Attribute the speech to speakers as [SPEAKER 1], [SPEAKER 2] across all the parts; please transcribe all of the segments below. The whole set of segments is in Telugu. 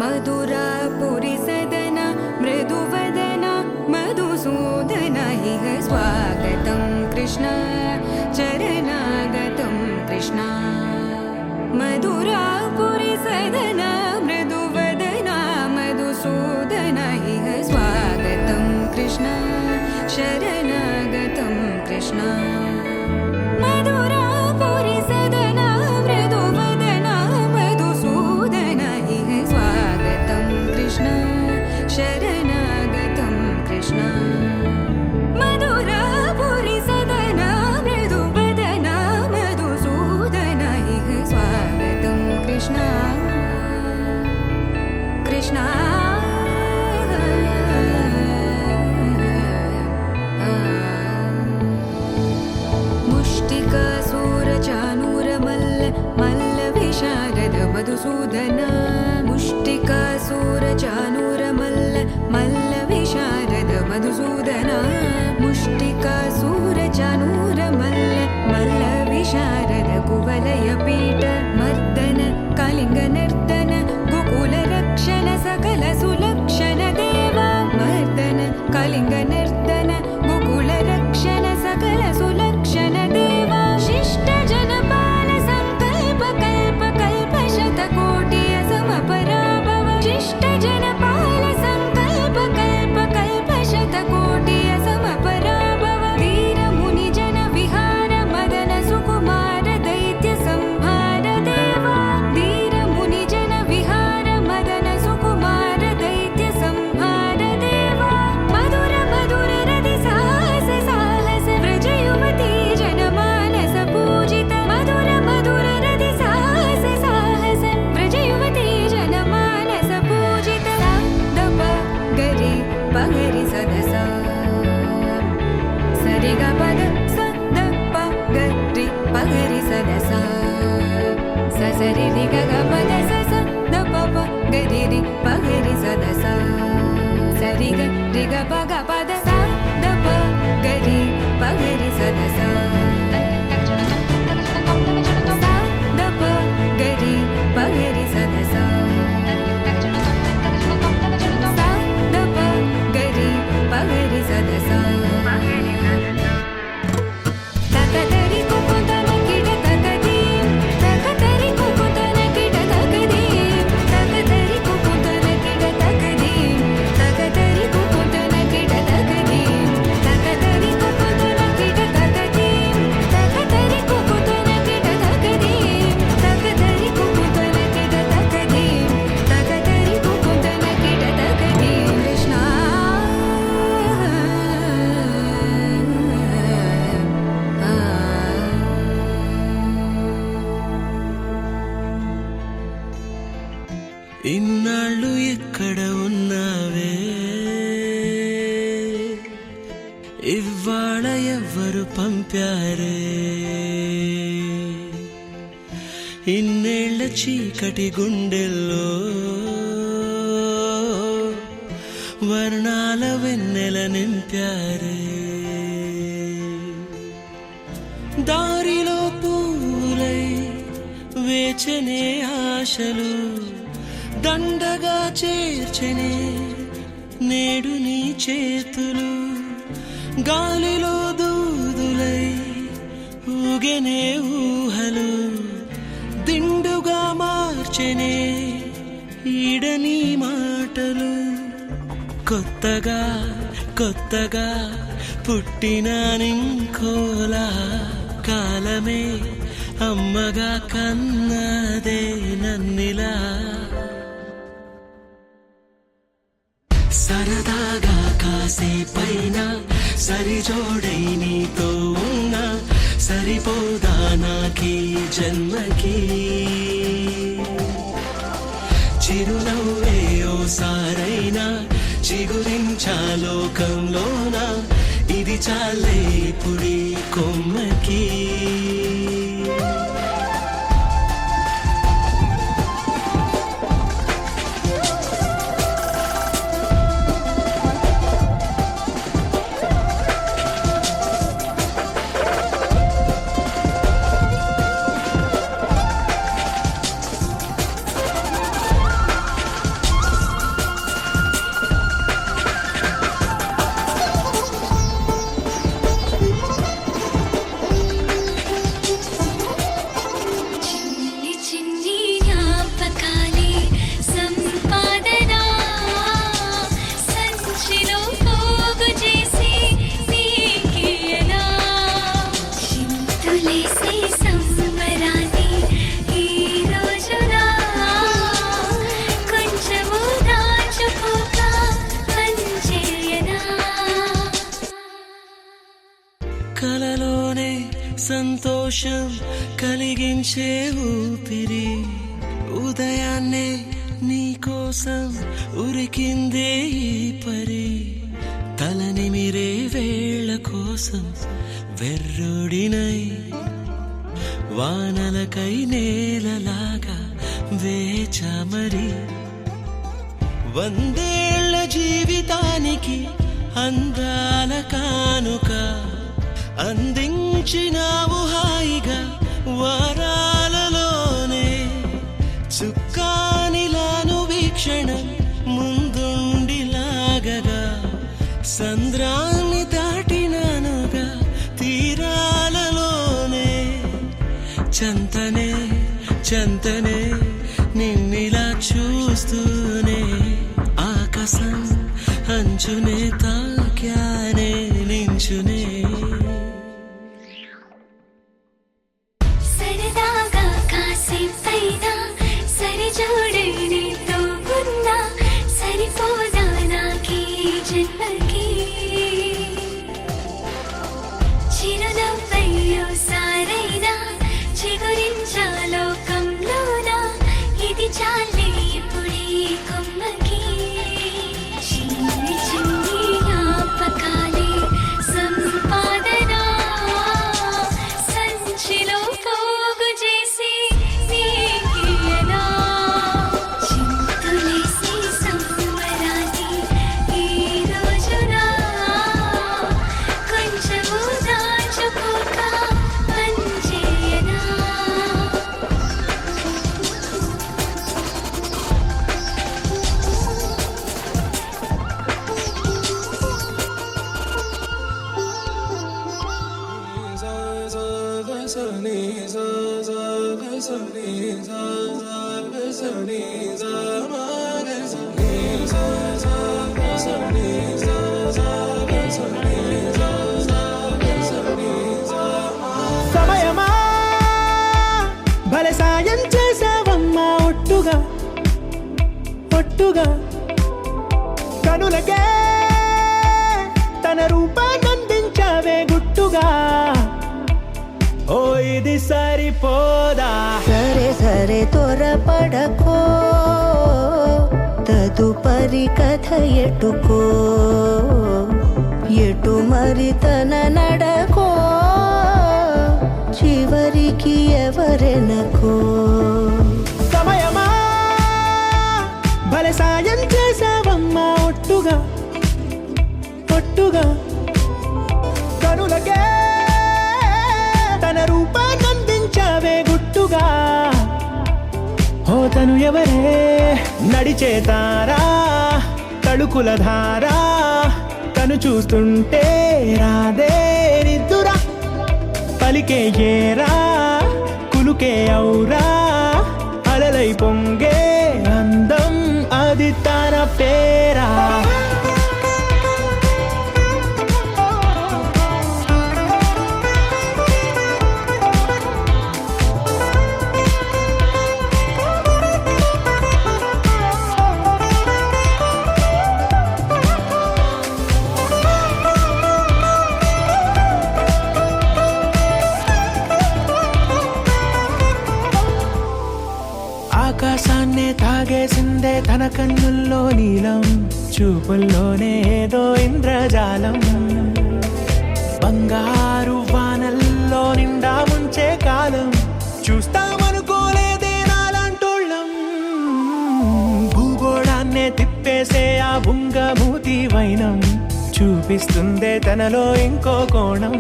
[SPEAKER 1] मधुरापुरी सदन मृदुवदन मधुसूदन इह स्वागतं कृष्ण चरणागतं कृष्ण मधुरापुरी सदन मृदुवदन मधुसूदन इह स्वागतं कृष्ण शरणागतं कृष्ण मधुरापुरी सदन मृदुवदन मधुसूदन इह स्वागतं कृष्ण शरणागतं कृष्ण मधुरापुरी सदन मृदुवदन मधुसूदन इह स्वागतं कृष्ण कृष्ण मुष्टिकासूरचानूरमल्ल मल्लविशारद मधुसूदन मुष्टिकासूरचानूरमल्ल मल्लविशारद मधुसूदन मुष्टिकासूरचानूरमल्ल मल्लविशारद कुवलयपीठ मर्दन कलिङ्गनर्दन गोकुलरक्षण सकल सुलक्षण देवा मर्दन कलिङ्गनर्दन गोकुलरक्षण सकल सुलक्षण देवा शिष्ट जनपाल संकल्प कल्प कल्प शतकोटि असमपराभव शिष्ट जनपाल संकल्प कल्प कल्प शतकोटि असमपराभव वीर मुनि जन विहार मदन सुकुमार दैत्य संहार देवा वीर मुनि जन विहार मदन सुकुमार दैत्य संहार देवा मधुर मधुर रति साहस साहस व्रज युवती जनमानस पूजित मधुर मधुर रति साहस साहस व्रज युवती जनमानस पूजित दप गरि पगरि सदस सरि ग पद स द प गरि पगरि सदस स सरि रि ग ग पद स स द प प गरि रि पगरि सदस सरि ग रि ग प ग पद स द प गरि पगरि सदस स द प गरि पगरि सदस स द प गरि पगरि सदस तकदरि कुकुतन किड तकदीं तकदरि कुकुतन किड तकदीं तकदरि कुकुतन किड तकदीं तकदरि कुकुतन किड तकदीं तकदरि कुकुतन किड तकदीं तकदरि कुकुतन किड तकदीं तकदरि कुकुतन किड तकदीं तकदरि कुकुतन किड तकदीं कृष्ण
[SPEAKER 2] ఇన్నాళ్ళు ఎక్కడ ఉన్నావే ఇవాళ ఎవ్వరు పంపారే ఇన్నేళ్ల చీకటి గుండెల్లో వర్ణాల వెన్నెల నింపారే దారిలో పూలై వేచనే ఆశలు దండగా చేర్చనే నేడు నీ చేతులు గాలిలో దూదులై ఊగెనే ఊహలు దిండుగా మార్చెనే ఈడని మాటలు కొత్తగా కొత్తగా పుట్టిన నింకోలా కాలమే అమ్మగా కన్నదే నన్నిలా సరదాగా కాసేపైన సరిజోడై నీతో ఉన్నా సరిపోదా నాకీ జన్మకి చిరునవ్వే ఓసారైనా చిగురించా లోకంలోన ఇది చాలే పుడి కొమ్మకి సంతోషం కలిగించే ఊపిరి ఉదయాన్నే నీ కోసం ఉరికిందే ఈ పరి తలనిమిరే వేళ కోసం వెర్రుడినై వానలకై నేలలాగా వేచమరి వందేళ్ల జీవితానికి అందాల కానుక అందించినావు హాయిగా వారాలలోనే చుక్కానిలాను వీక్షణం ముందుండిలాగగా సంద్రాన్ని దాటినానుగా తీరాలలోనే చంతనే చంతనే నిన్నిలా చూస్తూనే ఆకాశం అంచునే తాక్యానే నించునే
[SPEAKER 3] సరదాగా కాసేపైనా సరిజోడే నీతో ఉన్నా సరిపోదా నాకీ జన్మకి చిరునవ్వయ్యో సారైనా చిగురించా లోకంలోనా ఇది చాలే ఇప్పుడే కొమ్మకి చిన్ని చిన్ని జ్ఞాపకాలే సంపాదన సంచిలో పోగు చేసి నీకియనా చింతులేసి సంబరాన్ని ఈ రోజున కొంచెము దాచుకోక పంచేయనా
[SPEAKER 4] సమయమా భలే సాయం చేసావమ్మా ఒట్టుగా ఒట్టుగా కనులకే తన రూపాన్నందించావే గుట్టుగా ఓ ఇది సరిపోదా
[SPEAKER 5] సరే సరే త్వరపడకో తదుపరి కథ ఎటుకో ఎటు మరి తన నడకో చివరికి ఎవరెనకో
[SPEAKER 4] సమయమా భలే సాయం చేసావమ్మా ఒట్టుగా ఒట్టుగా కనులకే తన రూపాన్నందించావే గుట్టుగా ఓ తను ఎవరే నడిచే తారా తడుకుల ధారా తను చూస్తుంటే రాదే నిద్దురా పలికే ఏరా కులుకే ఔరా అలలై పొంగే అందం అది తన పేరా ఆకాశాన్నే తాగేసిందే తన కన్నుల్లో నీలం చూపుల్లోనే ఏదో ఇంద్రజాలం బంగారు వానల్లో నిండా ముంచే కాలం చూస్తామనుకోలేదే నాలాంటోళ్ళం భూగోళాన్నే తిప్పేసే ఆ బుంగమూతి వైనం చూపిస్తుందే తనలో ఇంకో కోణం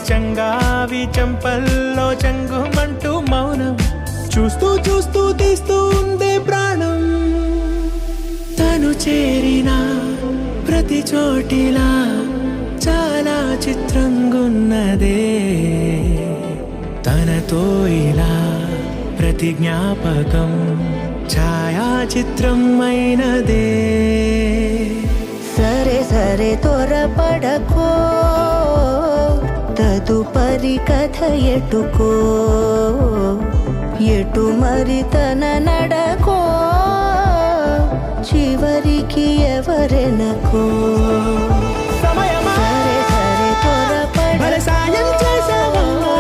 [SPEAKER 4] చంగావి చంపల్లో చంగుమంటూ మౌనం చూస్తూ చూస్తూ తీస్తూ ఉందే ప్రాణం తను చేరిన ప్రతి చోటిలా చాలా చిత్రంగున్నదే తనతో ఇలా ప్రతి జ్ఞాపకం ఛాయాచిత్రం అయినదే
[SPEAKER 5] సరే సరే త్వరపడకో తదుపరి కథ ఎటుకో ఎటు మరి తన నడకో చివరికి ఎవరెనకో
[SPEAKER 4] సమయమా
[SPEAKER 5] సరే సరే త్వరపడకో
[SPEAKER 4] భలే సాయం చేసావమ్మా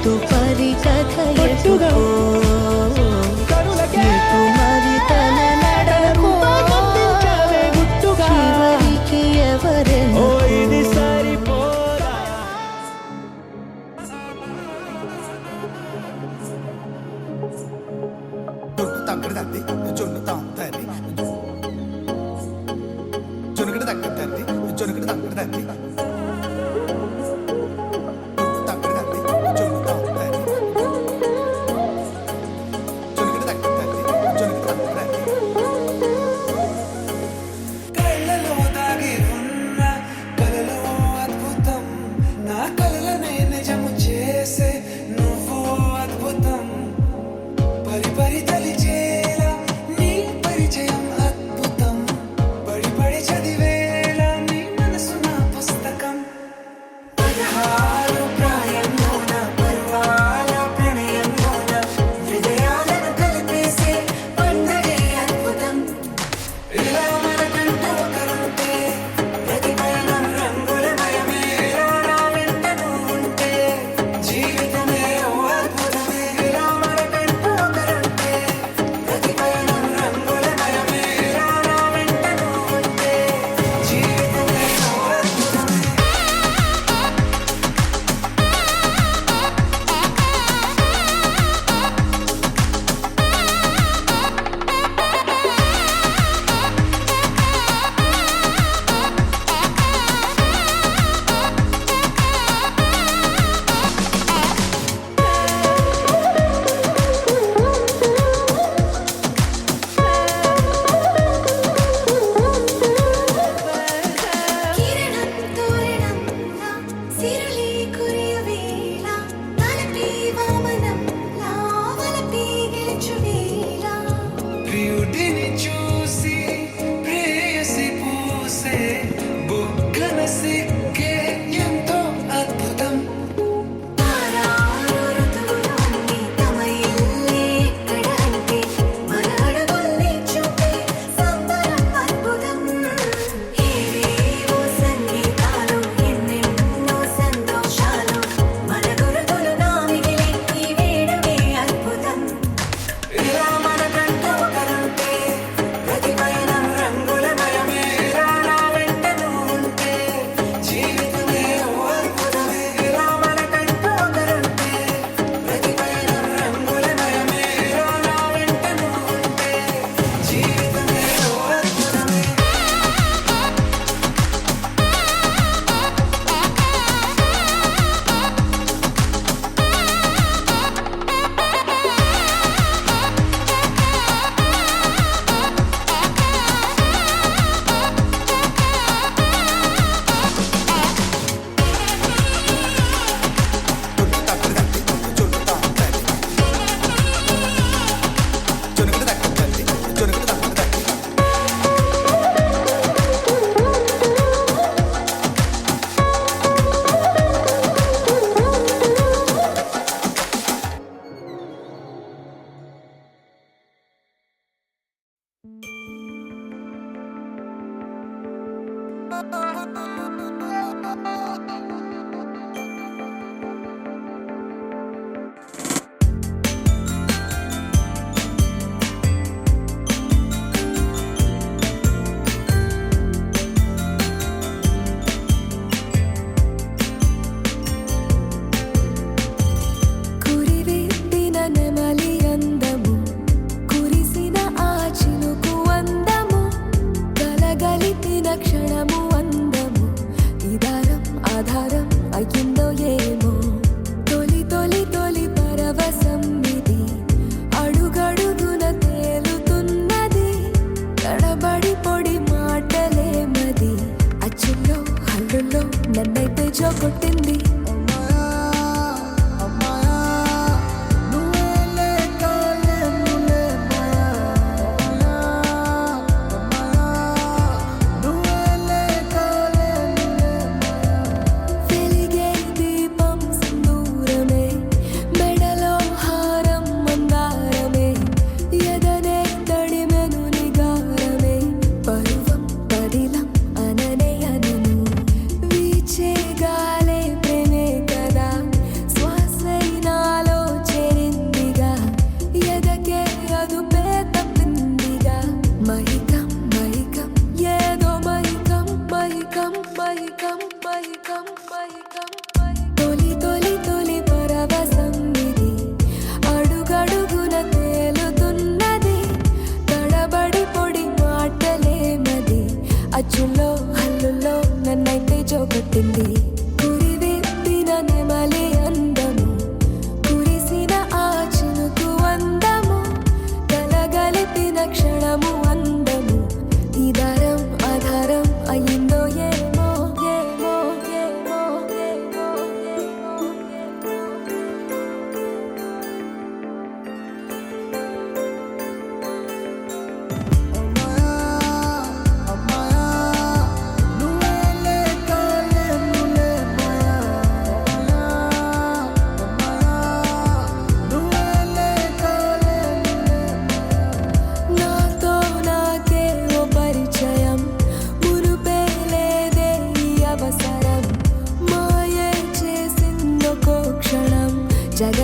[SPEAKER 5] తదుపరి కథ
[SPEAKER 4] పట్టుగా.
[SPEAKER 5] ఎటుకో
[SPEAKER 4] కరులకే
[SPEAKER 5] ఎటు మరి తన నడకో
[SPEAKER 4] రూపమందించావే గుట్టుగా.
[SPEAKER 5] చివరికి
[SPEAKER 4] ఓ
[SPEAKER 5] ఎవరెనకో
[SPEAKER 4] ఇది సరిపోదా
[SPEAKER 6] తగ్గడు తద్ది జొన్ను తాంతది జొనుకడు తగ్గడు తద్ది జొనుకడు తగ్గడు తద్ది తగ్గడు తద్ది జొన్ను తాంతది జొనుకడు తగ్గడు తద్ది జొనుకడు తగ్గడు తద్ది కళ్ళలో దాగి ఉన్న కలలో అద్భుతం నా కలలనే నిజము చేసే నువ్వు అద్భుతం పరి పరి తలిచేలా నీ పరిచయం అద్భుతం పడి పడి చదివేలా నీ మనసు నా పుస్తకం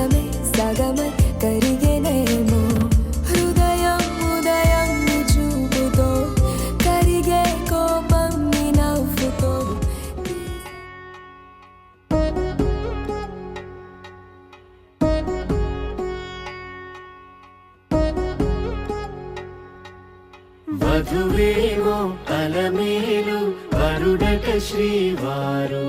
[SPEAKER 1] జగమే సగమై కరిగేనేమో హృదయం ఉదయం నీ చూపుతో కరిగే కోపం నీ నవ్వుతో
[SPEAKER 5] వధువేవో అలమేలు వరుడట శ్రీవారు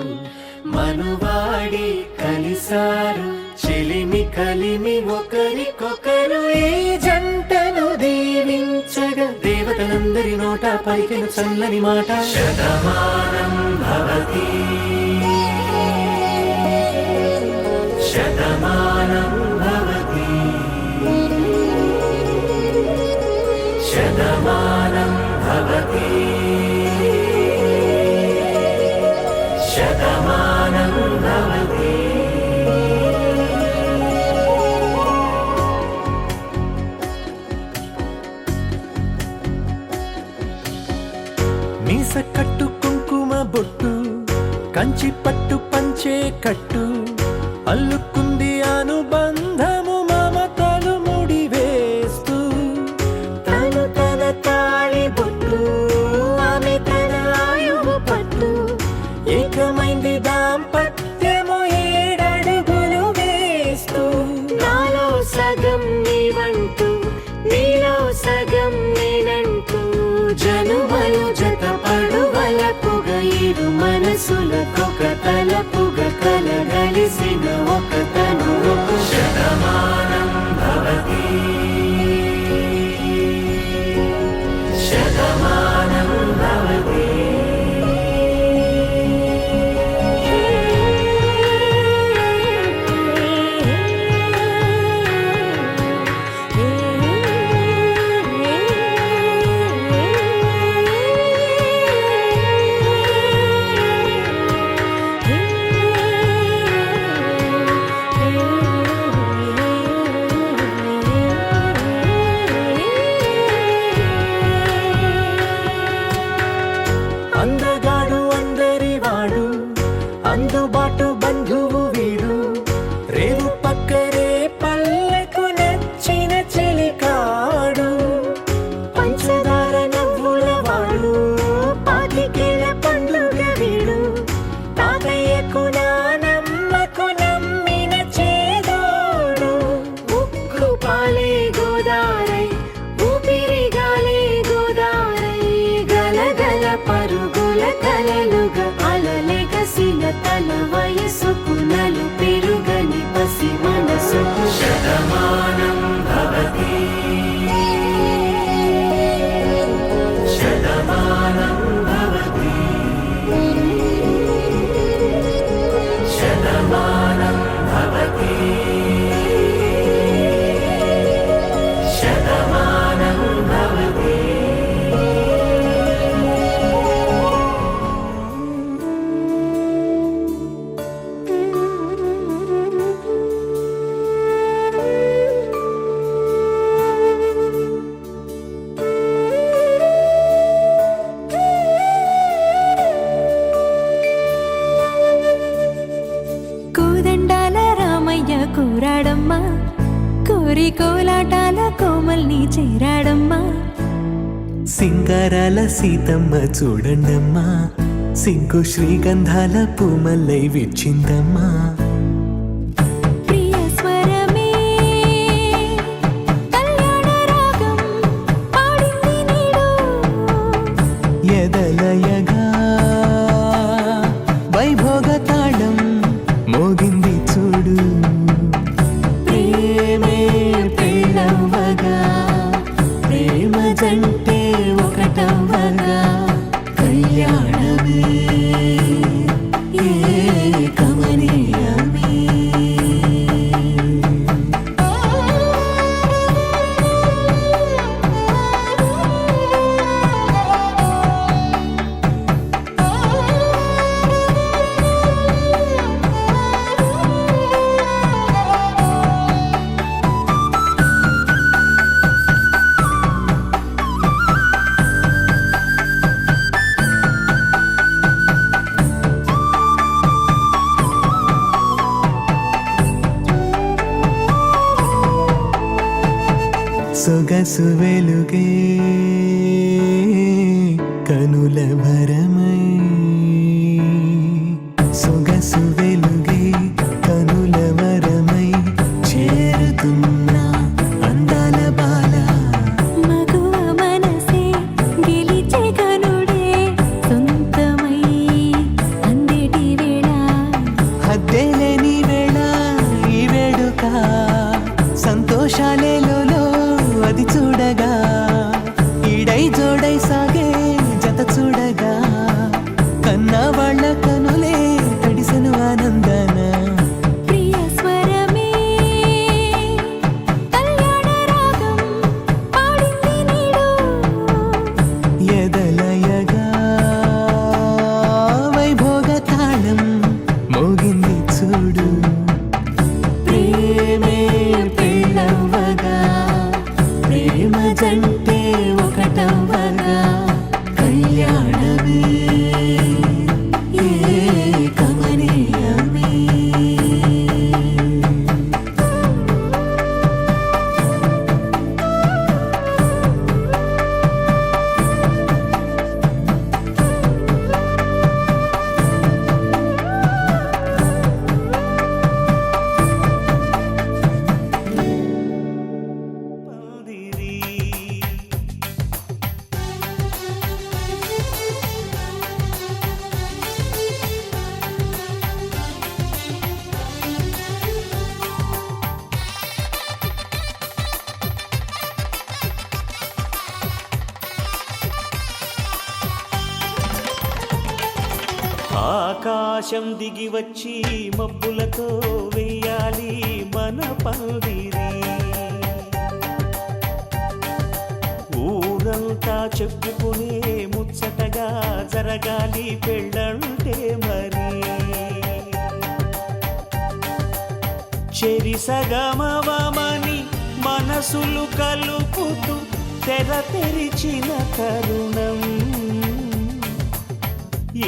[SPEAKER 5] మనువాడి కలిసారు చెలిమి కలిమి ఒకరికొకరు ఈ జంటను దీవించగా దేవతలందరి నోట పలికిన చల్లని మాట శతమానం భవతి శతమానం భవతి శతమానం భవతి శతమానం భవతి మీస కట్టు కుంకుమ బొట్టు కంచి పట్టు పంచే కట్టు అల్లుకుంది అనుబంధము మమతలు ముడివేస్తూ తను తన తాళి బొట్టు ఆమె తన ఆయువు పట్టు ఏకమైంది దాంపత్యము 7 అడుగులు వేస్తూ నాలో సగం నీవంటూ నీలో సగం నేనంటూ జనుమలు జత పడువలపుగ ఇరు మనసులకొక తలపుగ కలగలిసిన ఒక తను శతమానం భవతి శతమానం భవతి అందగాడు అందరి వాడు అందుబాటు బంధువు వీడు రేవు పక్కరే పల్లెకు నచ్చిన చెలికాడు పంచదార నవ్వుల వాడు పాతికేల పండుగ వీడు తాతయ్యకు నానమ్మకు నమ్మిన చేదోడు ఉక్కు పాలే గోదారై ఊపిరి గాలే గోదారై గలగల పరుగుల కలలుగా అలలెగసిన తన వయసుకు నలు పెరుగని పసి మనసుకు శతమానం భవతి శతమానం భవతి శతమానం భవతి శతమానం భవతి
[SPEAKER 1] కోదండాల రామయ్య కూరాడమ్మా కోరి కోలాటాల కోమల్ని చేరాడమ్మా
[SPEAKER 4] సింగారాల సీతమ్మ చూడండమ్మా సింకు శ్రీగంధాల పూమల్లై విచ్చిందమ్మా
[SPEAKER 1] ప్రియ స్వరమే కళ్యాణ రాగం పాడింది నీడు
[SPEAKER 4] ఎదలయగా వైభోగ తాళం మోగింది చూడు ప్రేమే పెళ్ళవ్వగా ప్రేమ జంటే ఒకటవ్వగా కళ్యాణమే ఏ కమనీయ సొగసు వెలుగే కనుల భరమై సొగసు వెలుగే కనుల వరమై చేరుతున్నా అందాల బాల
[SPEAKER 1] మగువ మనసే గెలిచే కనుడే సొంతమై అందేటి వేళ
[SPEAKER 4] హద్దేలేని వేళ ఈ వేడుక సంతోషాలేలో అది చూడగా ఈడై జోడై సాగే జత చూడగా కన్నా వాళ్ళ కనులే తడిసెను ఆనందన
[SPEAKER 1] ప్రియ స్వరమే కళ్యాణ రాగం పాడింది నీడు
[SPEAKER 4] ఎదలయగా వైభోగ తాళం మోగింది చూడు ప్రేమే పెళ్ళవ్వగా ప్రేమ జంటే ఒకటవ్వగా కళ్యాణమే కమనీయమే
[SPEAKER 2] ఆకాశం దిగి వచ్చి మబ్బులతో వెయ్యాలి మన పందిరి ఊరంతా చెప్పుకునే ముచ్చటగా జరగాలి పెళ్ళంటే మరి చెరిసగమవమని మనసులు కలుపుతూ తెర తెరిచిన తరుణం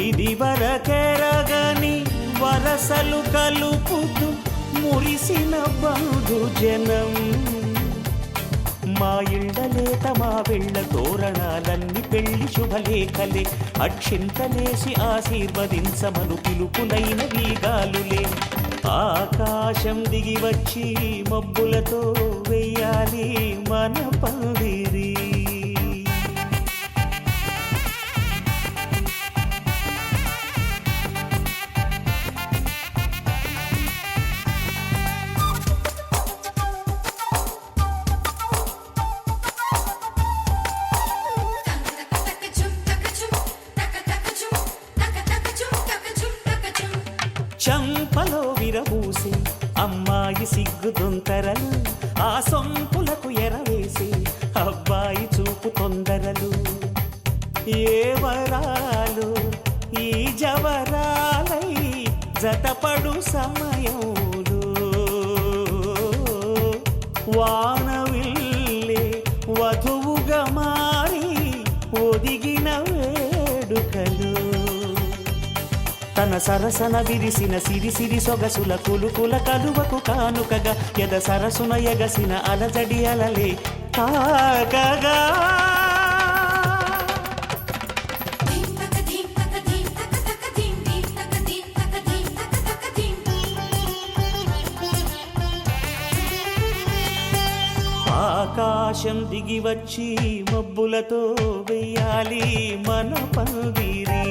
[SPEAKER 2] ఇది వరకెరగని వరసలు కలుపుతూ మురిసిన బంధుజనం మా ఇళ్ళలేత మా వెళ్ళ తోరణాలన్నీ పెళ్లి శుభలేఖలే అక్షింతలేసి ఆశీర్వదించమను పిలుపులైన వీగాలులే ఆకాశం దిగి వచ్చి మబ్బులతో వెయ్యాలి మన పందిరి చంపలో విరబూసి అమ్మాయి సిగ్గుదొంతరలు ఆ సొంపులకు ఎరవేసి అబ్బాయి చూపు తొందరలు ఏ వరాలు ఈ జవరాలై జతపడు సమయంలో వానవిల్లే వధువుగా మారి ఒదిగిన వేడుకలు తన సరసన విరిసిన సిరిసిరి సొగసుల కులుకుల కలువకు కానుకగా ఎద సరసున ఎగసిన అలజడి అలలే తాకగా ఆకాశం దిగి వచ్చి మబ్బులతో వెయ్యాలి మన పందిరి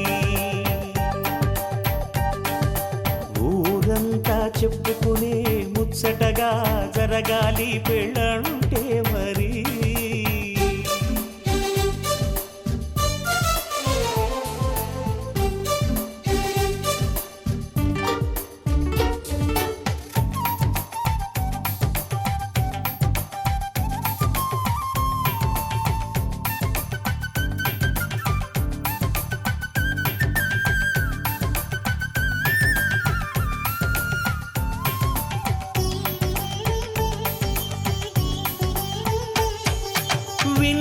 [SPEAKER 2] ఊరంతా చెప్పుకునే ముచ్చటగా జరగాలి పెళ్ళంటే మరి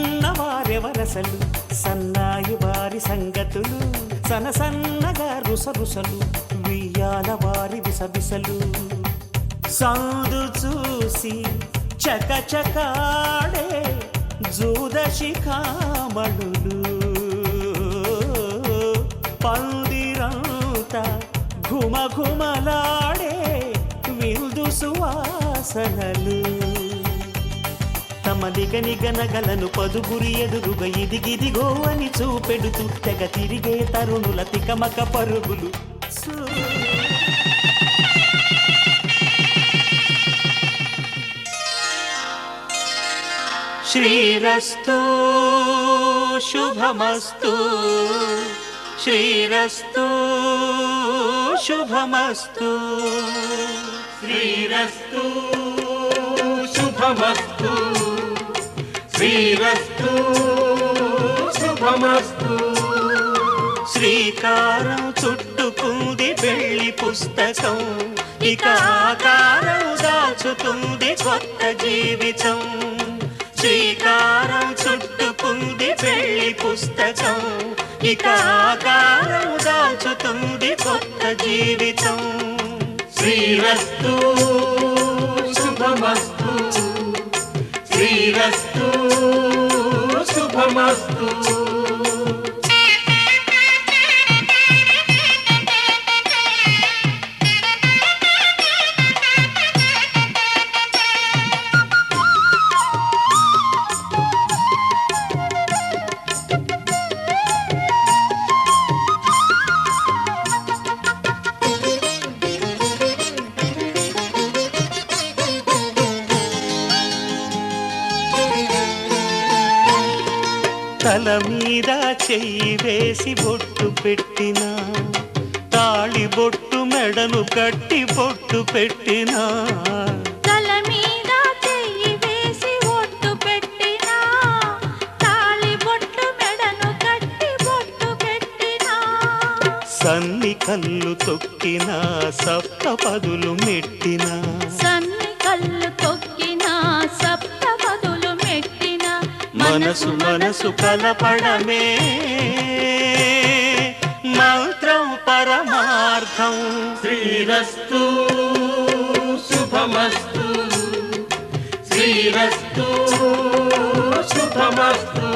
[SPEAKER 2] విన్నవారెవరసలు సన్నాయి వారి సంగతులు సనసన్నగా రుసరుసలు వియ్యాల వారి విసవిసలు సాధు చూసి చకచకాడే జూద శిఖామణులు పందిరంత ఘుమఘుమలాడే విందు సువాసనలు తమ నిగనిగనగలను పదుగురి ఎదురుగా ఇదిగిదిగో అని చూపెడుతూ తెగ తిరిగే తరుణుల తికమక పరుగులు శ్రీరస్తు శుభమస్తు శ్రీరస్తు శుభమస్తు
[SPEAKER 5] శ్రీరస్తు శుభమస్తు శ్రీరస్తు శుభమస్తు
[SPEAKER 2] శ్రీకారం చుట్టుకుంది పెళ్లి పుస్తకం ఇక ఆకారం దాచుతుంది కొత్త జీవితం శ్రీకారం చుట్టుకుంది పెళ్లి పుస్తకం ఇక ఆకారం దాచుతుంది కొత్త జీవితం
[SPEAKER 5] శ్రీరస్తు శుభమస్తు శ్రీరస్తు శుభమస్తు
[SPEAKER 2] తల మీద చెయ్యి వేసి బొట్టు పెట్టినా తాళి బొట్టు మెడను కట్టి బొట్టు పెట్టినా
[SPEAKER 7] తల మీద చెయ్యి వేసి బొట్టు పెట్టినా తాళి బొట్టు మెడను కట్టి బొట్టు పెట్టినా
[SPEAKER 2] సన్ని కళ్ళు తొక్కినా సప్త పదులు మెట్టినా
[SPEAKER 7] సన్ని కళ్ళు తొక్కినా సప్త పదులు మెట్టినా
[SPEAKER 2] మనసు మనసు కలపడమే మంత్రం పరమార్థం
[SPEAKER 5] శ్రీరస్తు శుభమస్తు శ్రీరస్తు శుభమస్తు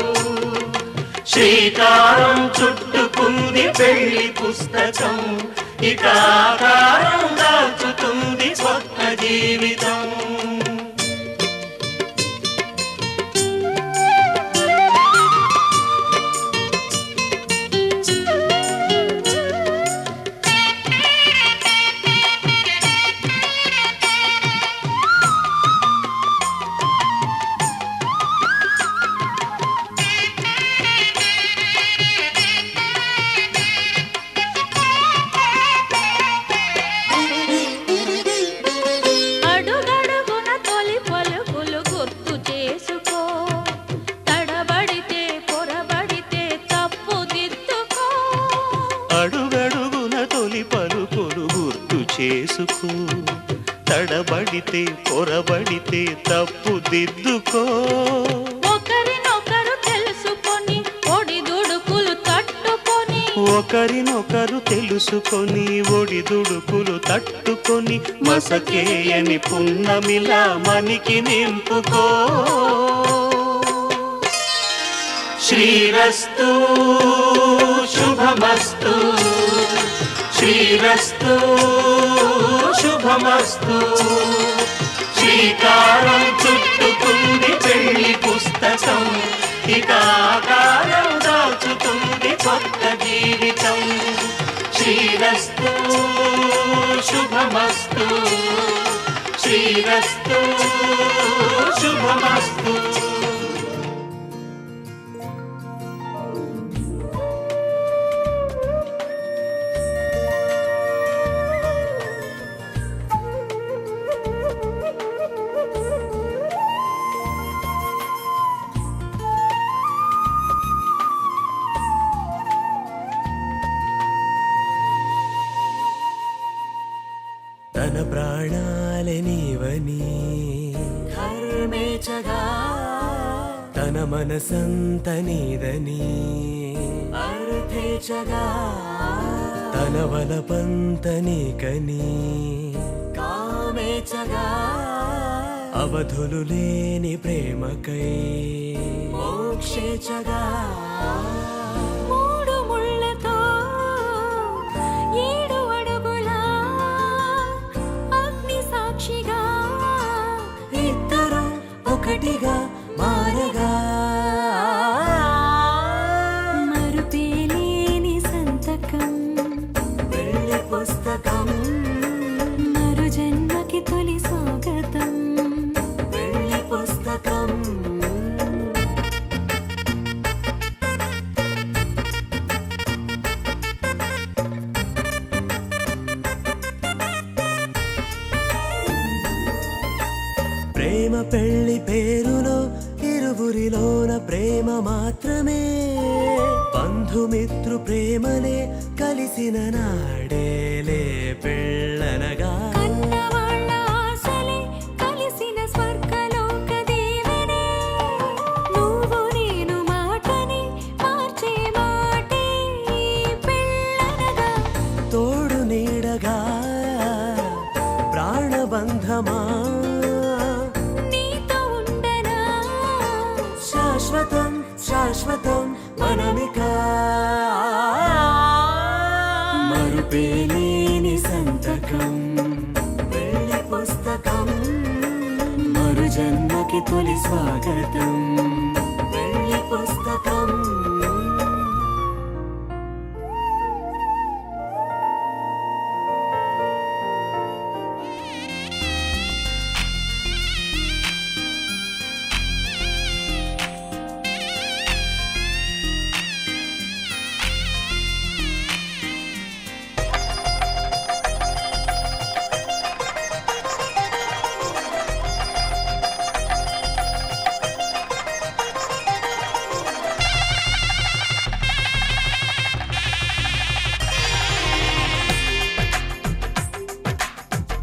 [SPEAKER 2] శ్రీకారం చుట్టుకుంది పెళ్లి పుస్తకం ఇక ఆకారం దాచుతుంది కొత్త జీవితం
[SPEAKER 7] అడుగడుగున తొలి పలుకులు గుర్తు చేసుకో తడబడితే పొరబడితే తప్పు దిద్దుకో
[SPEAKER 2] అడుగడుగున తొలి పలుకులు గుర్తు చేసుకో తడబడితే పొరబడితే తప్పు దిద్దుకో
[SPEAKER 7] ఒకరినొకరు తెలుసుకొని ఒడిదుడుకులు తట్టుకొని
[SPEAKER 2] ఒకరినొకరు తెలుసుకొని ఒడిదుడుకులు తట్టుకొని మసకేయని పున్నమిలా మనికి నింపుకో శ్రీరస్తు శుభమస్తు శ్రీరస్తు శుభమస్తు శ్రీకారం చుట్టుకుంది పెళ్లి పుస్తకం ఇక ఆకారం దాచుతుంది కొత్త జీవితం శ్రీరస్తు శుభమస్తు శ్రీరస్తు శుభమస్తు
[SPEAKER 4] తన ప్రాణాలే నీవని ధర్మేచగా తన మనసంత నీదని అర్థేచగా తన వలపంత నీకని కామేచగా అవధులు లేని ప్రేమకై
[SPEAKER 2] మోక్షేచగా
[SPEAKER 1] మూడు ముళ్ళతో 7 అడుగుల అగ్ని సాక్షిగా
[SPEAKER 2] ఇద్దరు ఒకటిగా మారగా
[SPEAKER 1] మరుపేలేని సంతకం
[SPEAKER 2] పెళ్లి పుస్తకం
[SPEAKER 1] మరు జన్మకి తొలి స్వాగతం
[SPEAKER 2] పెళ్లి పుస్తకం
[SPEAKER 4] ప్రేమ పెళ్లి పేరులో ఇరువురిలోన ప్రేమ మాత్రమే బంధుమిత్రు ప్రేమనే కలిసిన నాడేలే పెళ్ళనగా
[SPEAKER 1] కన్నవాళ్ళ ఆశలే కలిసిన స్వర్గలోక దీవెనే నువ్వు నేను మాటని మార్చే మాటే పెళ్ళనగా
[SPEAKER 4] తోడు నీడగా ప్రాణబంధమా
[SPEAKER 1] నీతో ఉండనా
[SPEAKER 4] శాశ్వతం శాశ్వతం మనమిక
[SPEAKER 2] మరుపేలేని సంతకం పెళ్లి పుస్తకం మరు జన్మకి తొలి స్వాగతం పెళ్లి పుస్తకం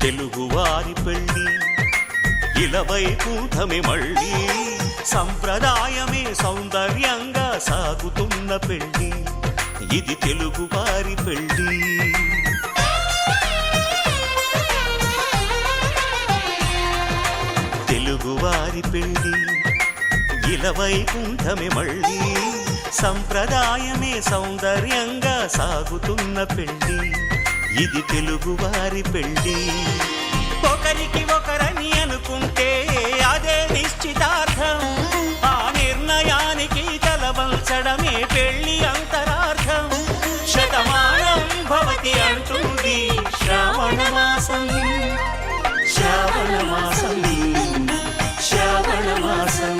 [SPEAKER 2] తెలుగువారి పెళ్ళి ఇలవై కూటమి మళ్ళీ సంప్రదాయమే సౌందర్యంగా సాగుతున్న పెళ్ళి ఇది తెలుగువారి పెళ్ళి తెలుగువారి పెళ్ళి ఇలవై కూటమి మళ్ళీ సంప్రదాయమే సౌందర్యంగా సాగుతున్న పెళ్ళి ఇది తెలుగువారి పెళ్ళి ఒకరికి ఒకరని అనుకుంటే అదే నిశ్చితార్థం ఆ నిర్ణయానికి తలవంచడమే పెళ్ళి అంతరార్థం శతమానం భవతి అంటుంది శ్రావణ మాసం శ్రావణ మాసం శ్రావణ మాసం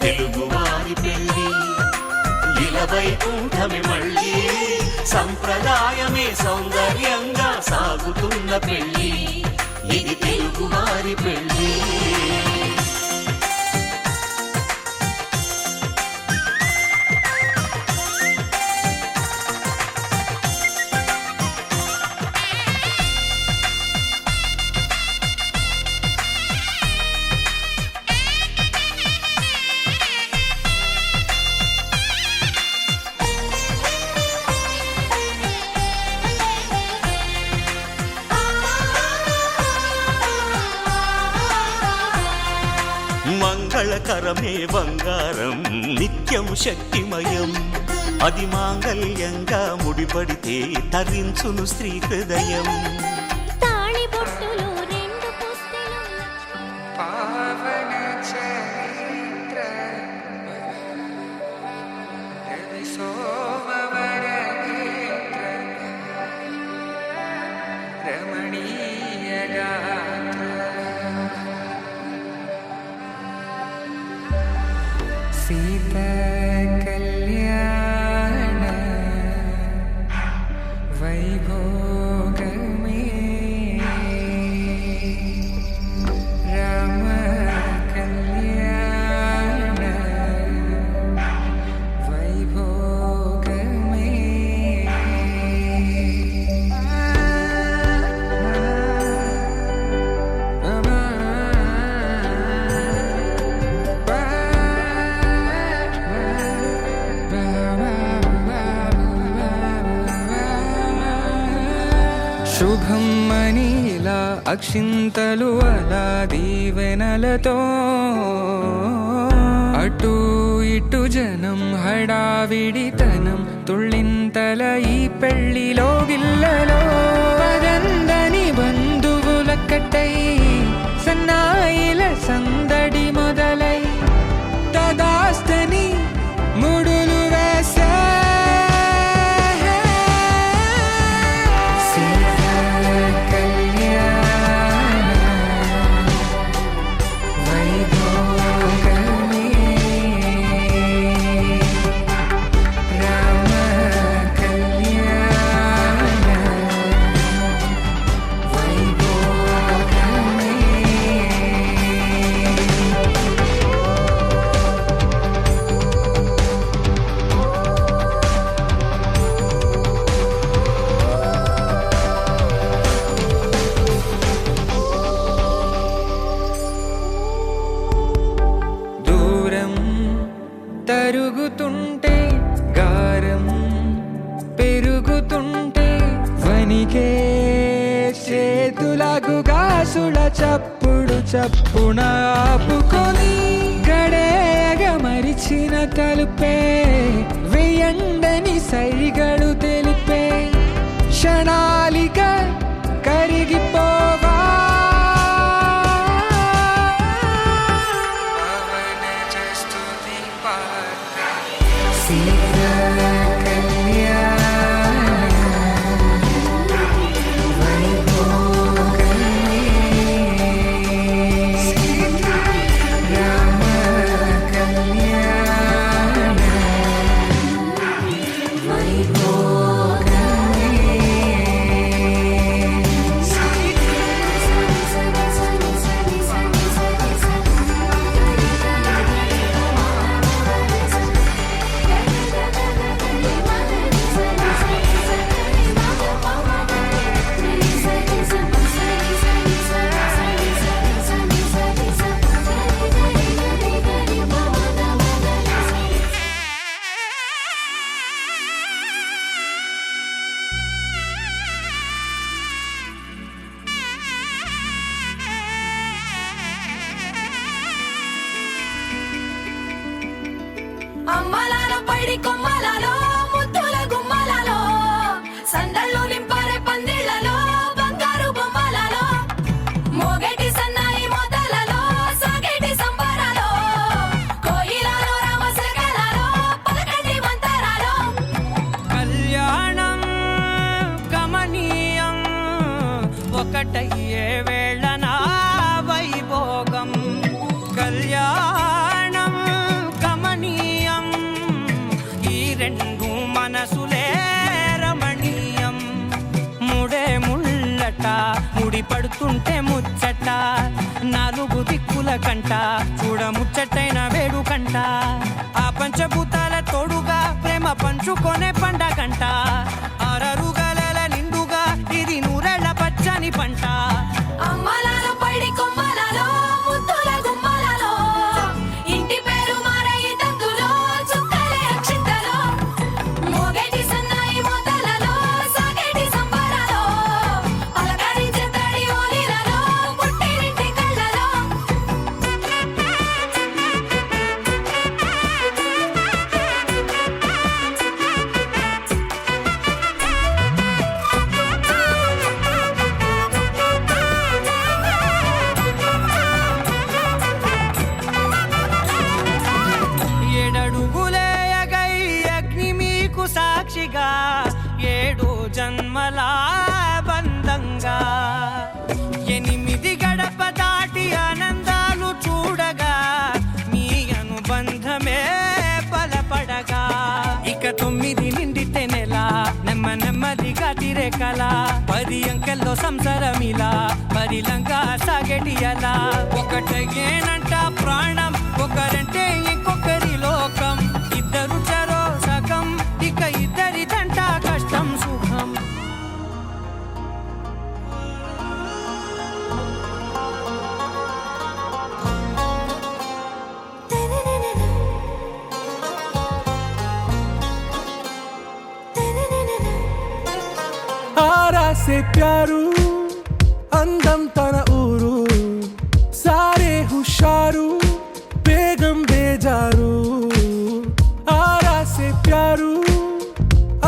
[SPEAKER 2] తెలుగువారి పెళ్ళి ఇలవై కూటమి మళ్ళీ సంప్రదాయమే సౌందర్యంగా సాగుతున్న పెళ్ళి ఇది తెలుగువారి పెళ్ళి మంగళకరమే బంగారం నిత్యం శక్తిమయం అది మాంగళ్యంగా ముడిపడితే తరించును స్త్రీ హృదయం
[SPEAKER 7] తాళి బొట్టులో 2 పుస్తెలు
[SPEAKER 6] పావన చరిత్ర రవి సోమవర నేత్ర రమణీయ గాత్ర సీత కళ్యాణ వైభోగమే రామ కళ్యాణ వైభోగమే శుభం మనీలా అక్షింతలు అలా దీవెనలతో అటు ఇటు జనం హడావిడితనం తుళ్ళింతల ఈ పెళ్లిలో గిల్లలో పదందని బంధువులక్కటై సన్నాయిల సందడి మొదలై తదాస్తని ముడులు వేసే తరుగుతుంటే గారం పెరుగుతుంటే వనికే చేతులకు గాసుల చప్పుడు చప్పున ఆపుకొని గడేగ మరిచిన తలుపే వెయ్యండని సైగడు తెలిపే క్షణాలిక కరిగిపోవా
[SPEAKER 1] అమ్మలాల పైడి కొమ్మలలో ముద్దుల గుమ్మలలో సందళ్ళు నింపారే పందిళ్లలో బంగారు బొమ్మలలో మోగేటి సన్నాయి మొదలలో సాగేటి సంబరాలో కోయిలలో రామశకలలో పలకటి మంతరాలో
[SPEAKER 4] కళ్యాణం గమనీయం ఒకటయ్యే వేళ నా వైభోగం కళ్యాణం గమనీయం ఈ రెండు మనసులే రమణీయం ముడే ముళ్ళట ముడి పడుతుంటే ముచ్చట నాలుగు దిక్కుల కంట చూడ ముచ్చటైన వేడుకంట ఆ పంచభూతాల తోడుగా ప్రేమ పంచుకొనే పండగంట ఆరరుగల నిండుగా ఇది నూరెళ్ళ పచ్చని పంట
[SPEAKER 1] అమ్మలాల పైడి కొమ్మలలో ముద్దుల గుమ్మలలో ఇంటి పేరు మారయి తంతులో చుక్కలే అక్షింతలో మోగేటి సన్నాయి మొదలలో సాగేటి సంబరాలో పలకరించే తడి ఓలిలలో పుట్టినింటి కళ్ళలో
[SPEAKER 4] ఏడడుగులేయగై అగ్ని మీకు సాక్షిగా ఏడు జన్మల బంధంగా ఎనిమిది గడప దాటి ఆనందాలు చూడగా మీ అనుబంధమే బలపడగా ఇక 9 నిండితే నెల నెమ్మదిగా తిరేకల 10 అంకెల్లో సంసారమిలా పరిలంగా సాగేటి అలా ఒకటేనంట ప్రాణం ఒకరంటే ఇంకొకరి లోకం ఇద్దరు చరో సగం ఇక ఇద్దరిదంట కష్టం సుఖం
[SPEAKER 6] आरा से प्यारू अंदम
[SPEAKER 4] హుషారు బేగం బేజారు ఆరాసే ప్యారు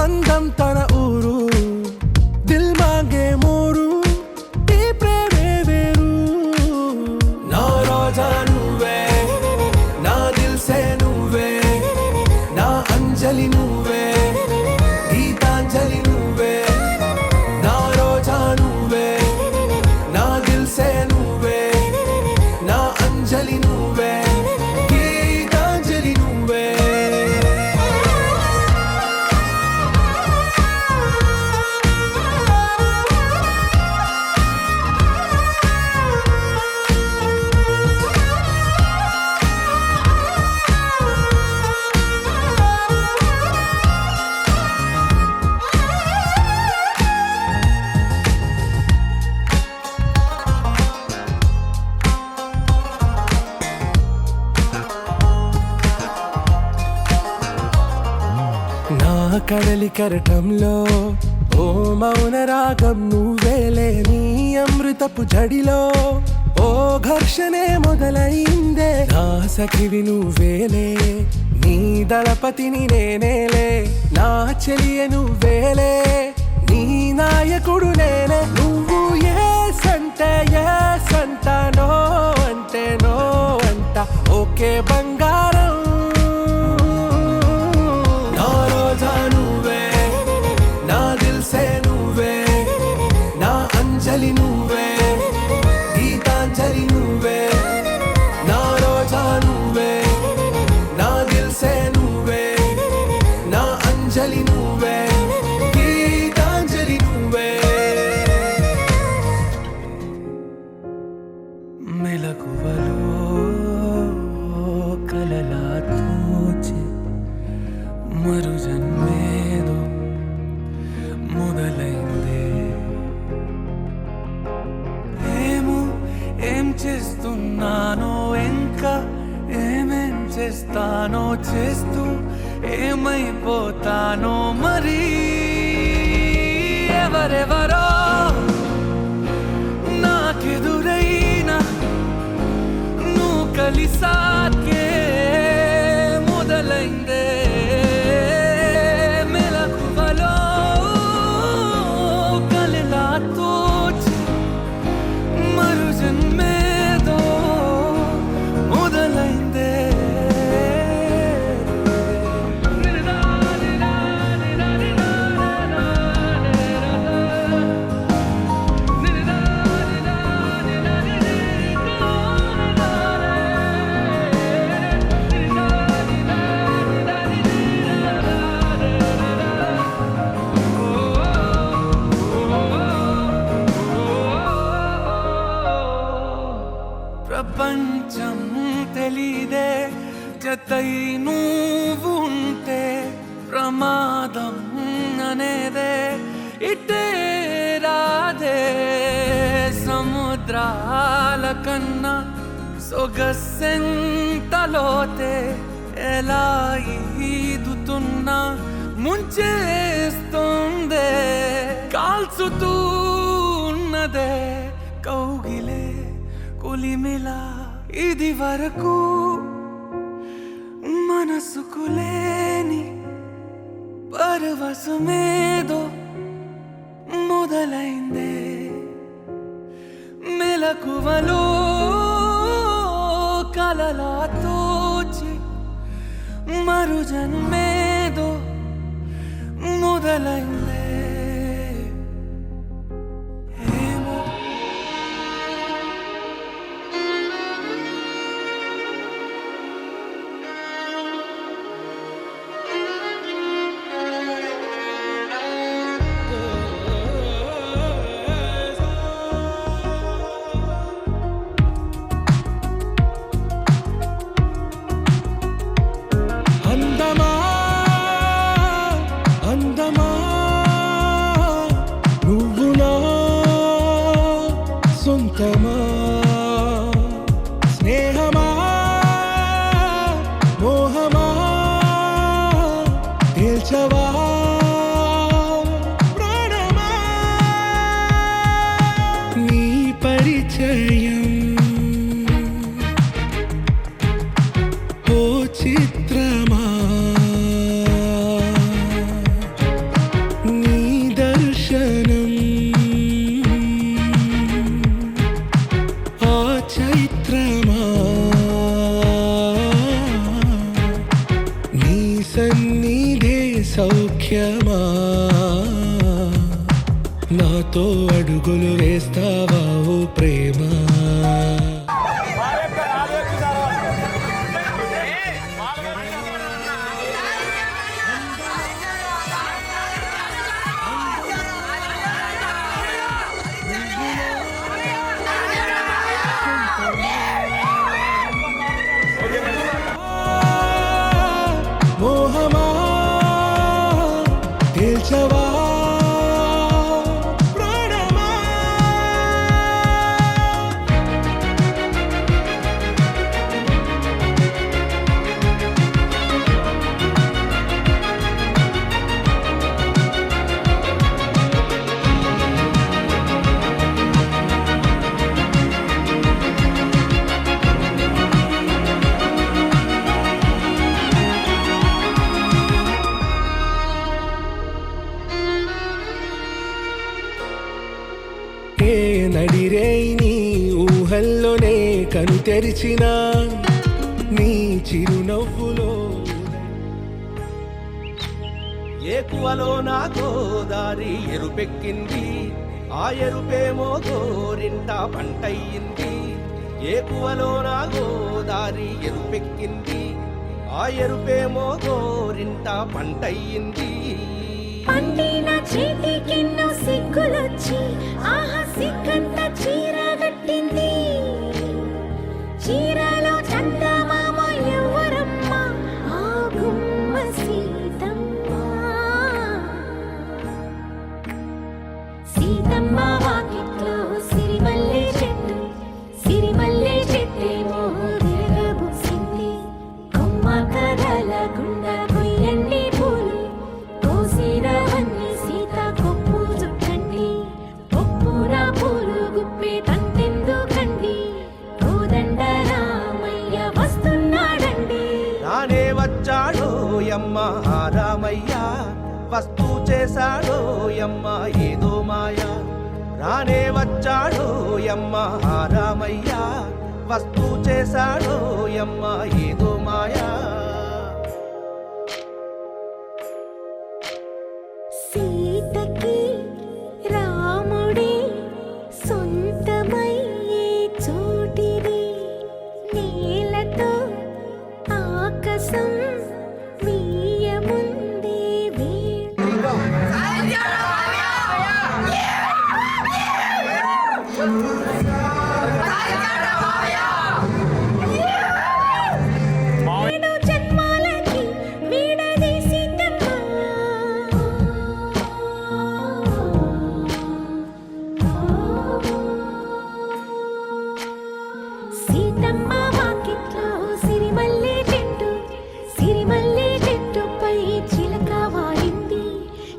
[SPEAKER 4] అందం తన ఊరు దిల్ మాంగే మోరు ఈ ప్రేమే వేరు నా రోజా నువ్వే నా దిల్ సే నువ్వే నా అంజలి నువ్వే గీతాంజలి నువ్వే నా రోజా నువ్వే నా దిల్ సే నువ్వే నా అంజలి నువ్వే గీతాంజలి నువ్వే నా కడలి కరటంలో ఓ మౌన రాగం నువ్వేలే నీ అమృతపు జడిలో ఓ ఘర్షణే మొదలైందే నా సఖివి నువ్వేలే నీ దళపతిని నేనేలే నా చెలియ నువ్వేలే నీ నాయకుడు నేనే నువ్వు ఏ సంట నో అంటే నో అంట ఓకే బంగారం నా రోజా నువ్వే నా దిల్ సే నువ్వే నా అంజలి నువ్వే గీతాంజలి నువ్వే నా రోజా నువ్వే నా దిల్ సే నువ్వే నా అంజలి నువ్వే గీతాంజలి నువ్వే మెలకువలో కలలా తోచి మరు జన్మేదో మొదలైందే ఏం చేస్తున్నానో ఇంకా ఏమేం చేస్తానో చేస్తూ ఏమైపోతానో మరి ఎవరెవరో నాకెదురైనా నువ్వు కలిసాకే మొదలైందే మెలకువలో కలలా తోచి మరు జన్మేదో మొదలైందే ప్రపంచం తెలీదే జతై నువ్వు ఉంటే ప్రమాదం అనేదే ఇటే రాదే సముద్రాల కన్నా సొగసెంతలోతే ఎలా ఈదుతున్నా ముంచేస్తుందే కాల్చుతూ ఉన్నదే కౌగిలే కొలిమిలా ఇది వరకు మనసుకు లేని పరవశమేదో మొదలైందే మెలకువలో కలలా తోచి మరు జన్మేదో మొదలైందే అందమా
[SPEAKER 8] చిత్రమా నీ దర్శనం ఆ చైత్రమా నీ సన్నిధే సౌఖ్యమా నాతో అడుగులు వేస్తావా ఓ ప్రేమ మోహమా తేల్చవా ప్రాణమా ఏ నడిరే నీ ఊహల్లోనే కను తెరిచిన నీ చిరునవ్వులో
[SPEAKER 9] ఏకువలో నా గోదారి ఎరుపెక్కింది ఆ ఎరుపేమో గోరింట పంటయ్యింది ఏకువలో నా గోదారి ఎరుపెక్కింది ఆ ఎరుపేమో గోరింట పంటయ్యింది
[SPEAKER 7] పండిన చేతికెన్నో సిగ్గులొచ్చి ఆహా సిగ్గంత చీర కట్టింది చీరలో చందమామ ఎవరమ్మ ఆ గుమ్మ సీతమ్మ సీతమ్మ వాకిట్లో సిరిమల్లె చెట్టేమో విరగబూసింది కొమ్మ కదలకుండా కొయ్యండి పూలు కోసిరవన్నీ సీత కొప్పు చుట్టండి ఒప్పున పూలు గుప్పే తంతెందుకండి కోదండ రామయ్య వస్తున్నాడండి
[SPEAKER 9] రానే వచ్చాడో యమ్మ ఆ రామయ్య వస్తూ చేశాడో యమ్మ ఏదో మాయ రానే వచ్చాడో యమ్మ ఆ రామయ్య వస్తూ చేశాడో యమ్మ ఏదో మాయా
[SPEAKER 7] సీతకి రాముడే సొంతమయ్యే చోటిది నేలతో ఆకాశం వీయముందే జన్మాలకి వీడదీసి సీతమ్మ వాకిట్లో సిరిమల్లె చెట్టుపై చిలక వాలింది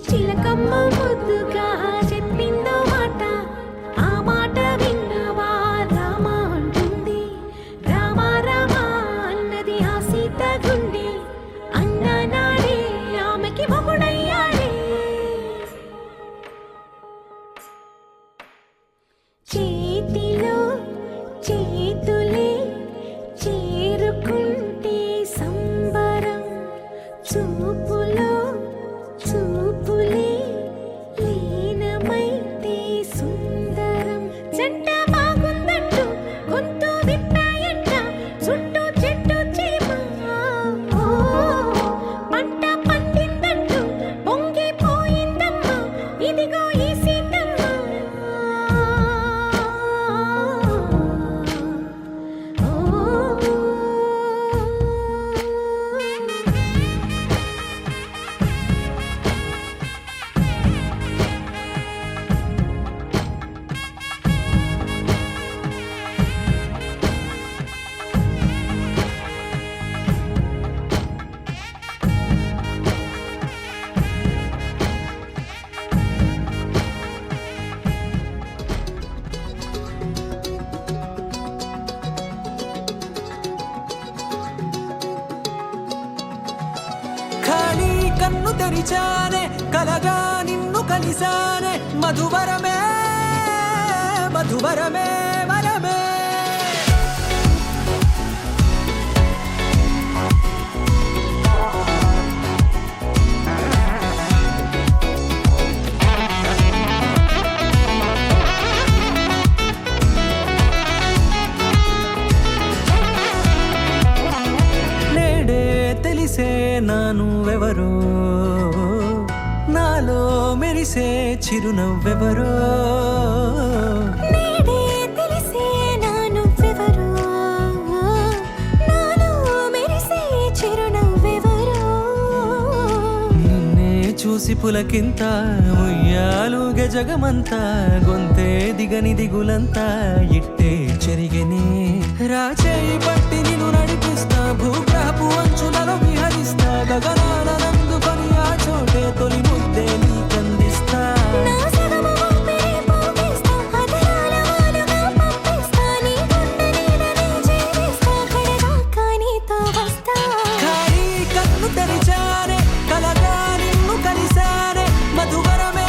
[SPEAKER 7] చిలకమ్మ ముద్దుగా చెప్పిందో మాట ఆ మాట విన్నవా రామ అంటుంది రామ రామ అన్నది ఆ సీత గుండె అన్న నాడే ఆమెకి మొగుడయ్యాడే చేతిలో చేతులే చేరుకుంటే సంబరం చూపులో చూపులే లీనమైతే సుందరం జంట బాగుందంటూ గొంతు విప్పాయంట చుట్టూ చెట్టు చీమ పంట పండిందంటూ పొంగిపోయిందమ్మా ఇదిగో ఈ సీతమ్మ
[SPEAKER 6] తెరిచానే కలగా నిన్ను కలిసానే మధువరమే మధువరమే వరమే తెలిసే నానువెవరో నాలో మెరిసే చిరునవ్వెవరో
[SPEAKER 7] నేడే తెలిసే నానువెవరో నాలో మెరిసే చిరునవ్వెవరో
[SPEAKER 6] నిన్నే చూసి పులకింత ఉయ్యాలుగే జగమంతా గొంతే దిగని దిగులంతా ఇట్టే చెరిగనే రాచేయి పట్టి నిన్ను నడిపిస్తా భూగ్రహపు అంచులలో విహరిస్తా గగనాల నందుకొని ఆ చోటే తొలి ముద్దే నీకందిస్తా
[SPEAKER 7] నా సగము ఊపిరి పోగిస్తా అదరాల వాలుగా పంపిస్తా నీ గుండె నీడనే జీవిస్తా కడదాకా నీతో వస్తా
[SPEAKER 6] ఖాళీ కన్ను తెరిచానే కలగా నిన్ను కలిసానే మధువరమే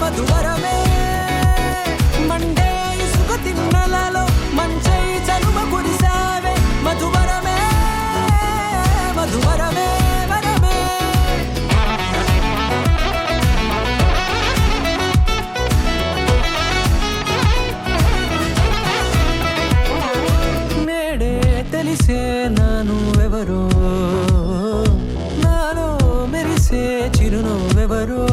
[SPEAKER 6] మధువరమే మండే ఇసుక తిన్నలలో మంచై చలువ కురిసావే మధువరమే మధువరమే వరమే నేడే తెలిసే నానువెవరో నాలో మెరిసే చిరునవ్వెవరో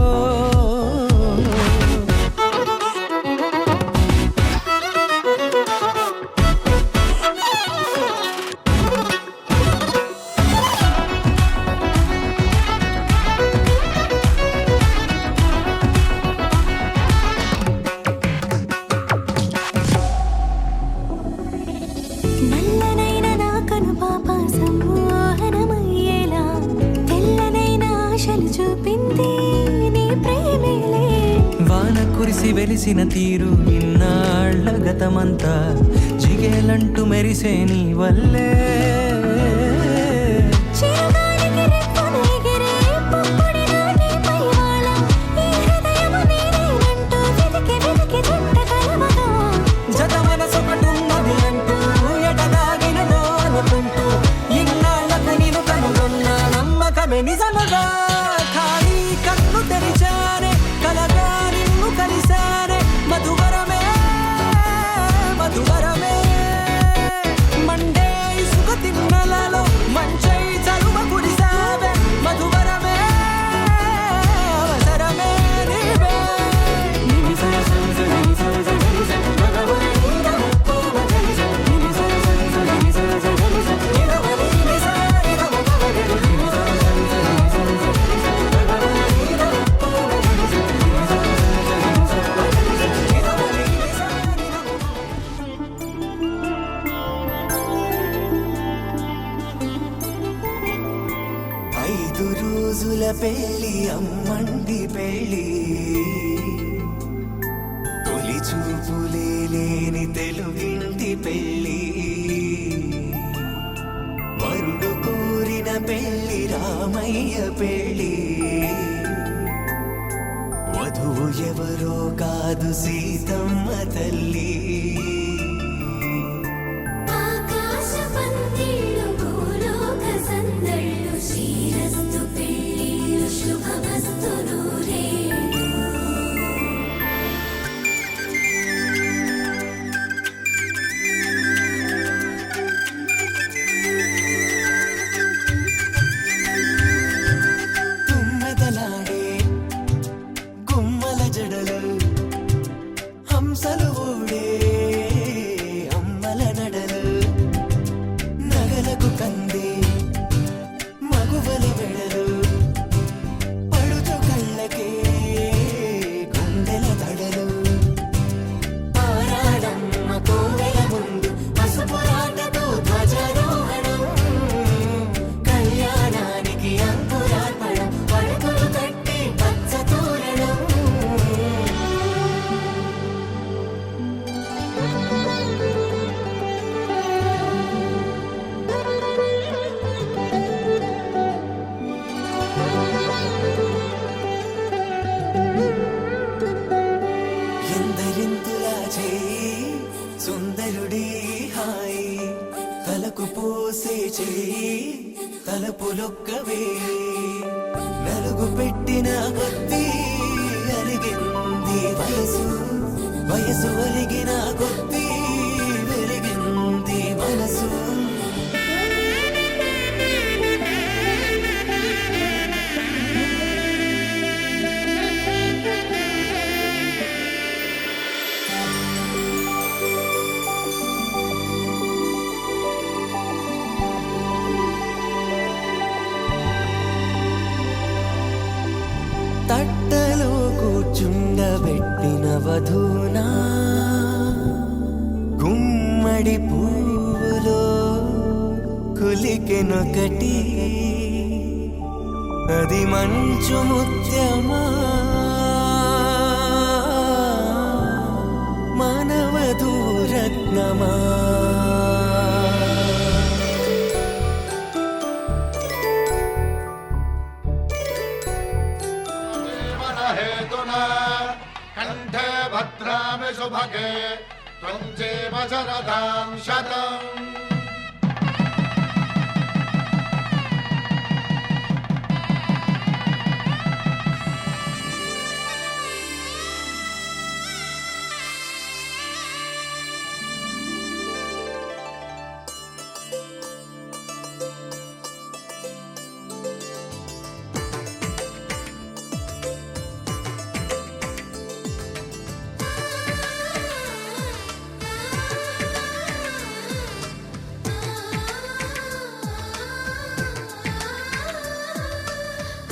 [SPEAKER 7] నల్లనైన నా కనుపాప సమ్మోహనమయ్యేలా తెల్లనైన ఆశలు చూపింది నీ ప్రేమేలే
[SPEAKER 6] వాన కురిసి వెలిసిన తీరు ఇన్నాళ్ల గతమంతా జిగేలంటూ మెరిసే నీ వల్లే
[SPEAKER 7] చిరుగాలికి రెప్పను ఎగిరే పుప్పొడిన నీపై వాళ ఈ హృదయము నీదేనంటూ వెతికి వెతికి జంట కలవగా
[SPEAKER 6] జత మనసొకటున్నది అంటూ ఎటదాగినదో అనుకుంటూ ఇన్నాళ్లకు నేను కనుగొన్న నమ్మకమే నిజముగా ఖాళీ కన్ను తెరిచానే కలగా నిన్ను కలిసానే మధువరమే మధువరమే మండే ఇసుక తిన్నలలో మంచై చలువ కురిసావే మధువరమే అవసరమే నీవే
[SPEAKER 2] ఐదు రోజుల పెళ్లి అమ్మండి పెళ్లి తొలి చూపులే లేని తెలుగింటి పెళ్లి వరుడు కోరిన పెళ్లి రామయ్య పెళ్లి వధువు ఎవరో కాదు సీతమ్మ తల్లి
[SPEAKER 3] ఆకాశ పందిళ్ళు భూలోక సందళ్ళు శ్రీరస్తు పెళ్ళిళ్ళు శుభమస్తు నూరేళ్ళు
[SPEAKER 2] తుమ్మెదలాడే గుమ్మల జడలు హంసలు ఊడే
[SPEAKER 6] తలకు పోసే చేయి తలపులొక్కవే నలుగు పెట్టిన కొద్దీ అలిగింది వయసు వయసు ఒలిగిన కొద్దీ వెలిగింది మనసు తట్టలో కూర్చుండబెట్టిన వధూనా గుమ్మడి పువ్వులో కులికెనొకటి అది మంచు ముత్యమా మానవధూరత్నమా
[SPEAKER 5] కంఠే భద్రామి శుభగే త్వం జీవ శరదాం శతం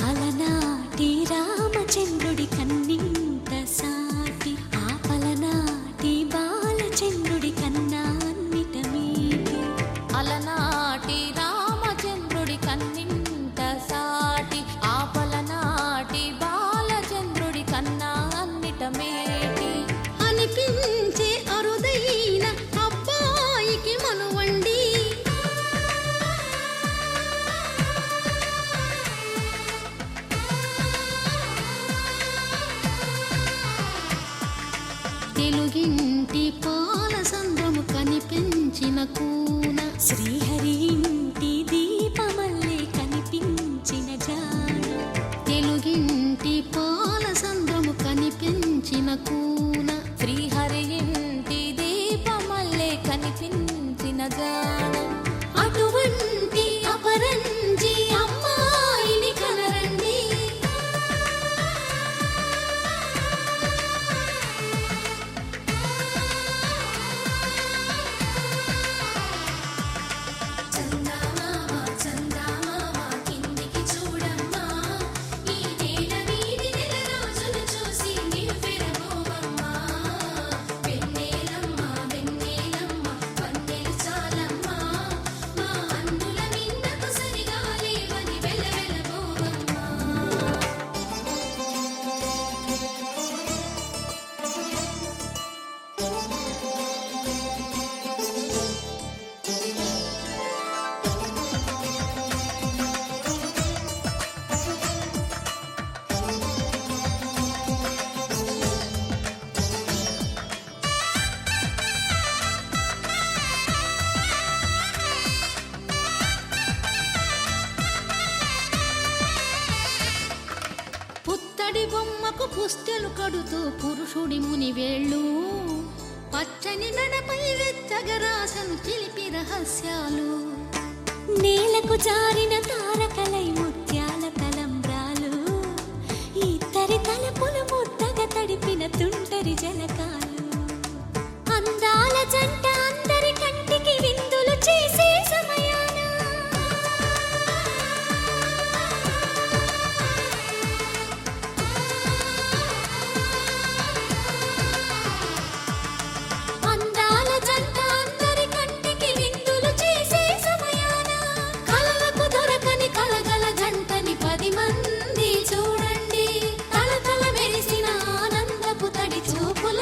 [SPEAKER 7] అలనాటి రామచంద్రుడి కన్నింత సాటి ఆపలనాటి బాలచంద్రుడి కన్నా అన్నిట మీటి అలనాటి రామచంద్రుడి కన్నింత సాటి ఆపలనాటి బాలచంద్రుడి కన్నా అన్నిట మేటి అనిపించే అరుదైన అబ్బాయికి మనువండి తెలుగింటి పాల సంద్రము కనిపించిన కూన శ్రీహరి ఇంటి దీపమల్లే కనిపించిన జాడ తెలుగింటి పాల సంద్రము కనిపించిన కూన శ్రీహరి ఇంటి దీపమల్లే కనిపించిన జాడ అటువంటి అపరంజి అమ్మాయిని కనరండి
[SPEAKER 3] చందమామ చందమామ కిందికి చూడమ్మా ఈ నేల వీడి నెల రోజులు చూసి నీవు పెరగోవమ్మా వెన్నెలమ్మ వెన్నెలమ్మ వన్నెలు చాలమ్మా మా అన్నుల మిన్నకు సరిగా లేవని వెలవెలబోవమ్మా
[SPEAKER 7] పుత్తడి బొమ్మకు పుస్తెలు కడుతూ పురుషుడి ముని వేళ్ళు పచ్చని మెడపై వెచ్చగరాసను చిలిపి రహస్యాలు నేలకు జారిన తారకలై ముత్యాల తలంబ్రాలు ఇద్దరి తలపులు ముద్దగా తడిపిన తుంటరి జలకాలు అందాల జంట అందరి కంటికి విందులు చేసే సమయాన అందాల జంట అందరి కంటికి విందులు చేసే సమయాన కలలకు దొరకని కలగల జంటని 10 మంది చూడండి తలతల మెరిసిన ఆనందపు తడి చూపుల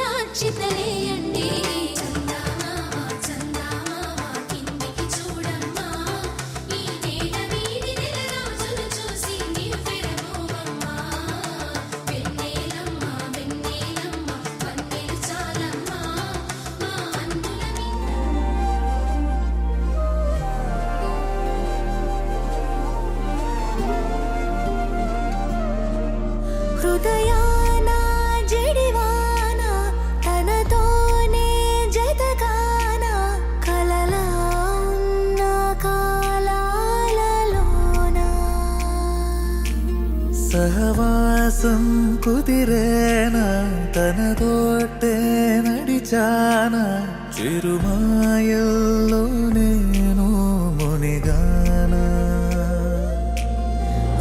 [SPEAKER 6] సహవాసం కుదిరేనా తనతోటే నడిచానా చిరుమాయల్లో నేను మునిగానా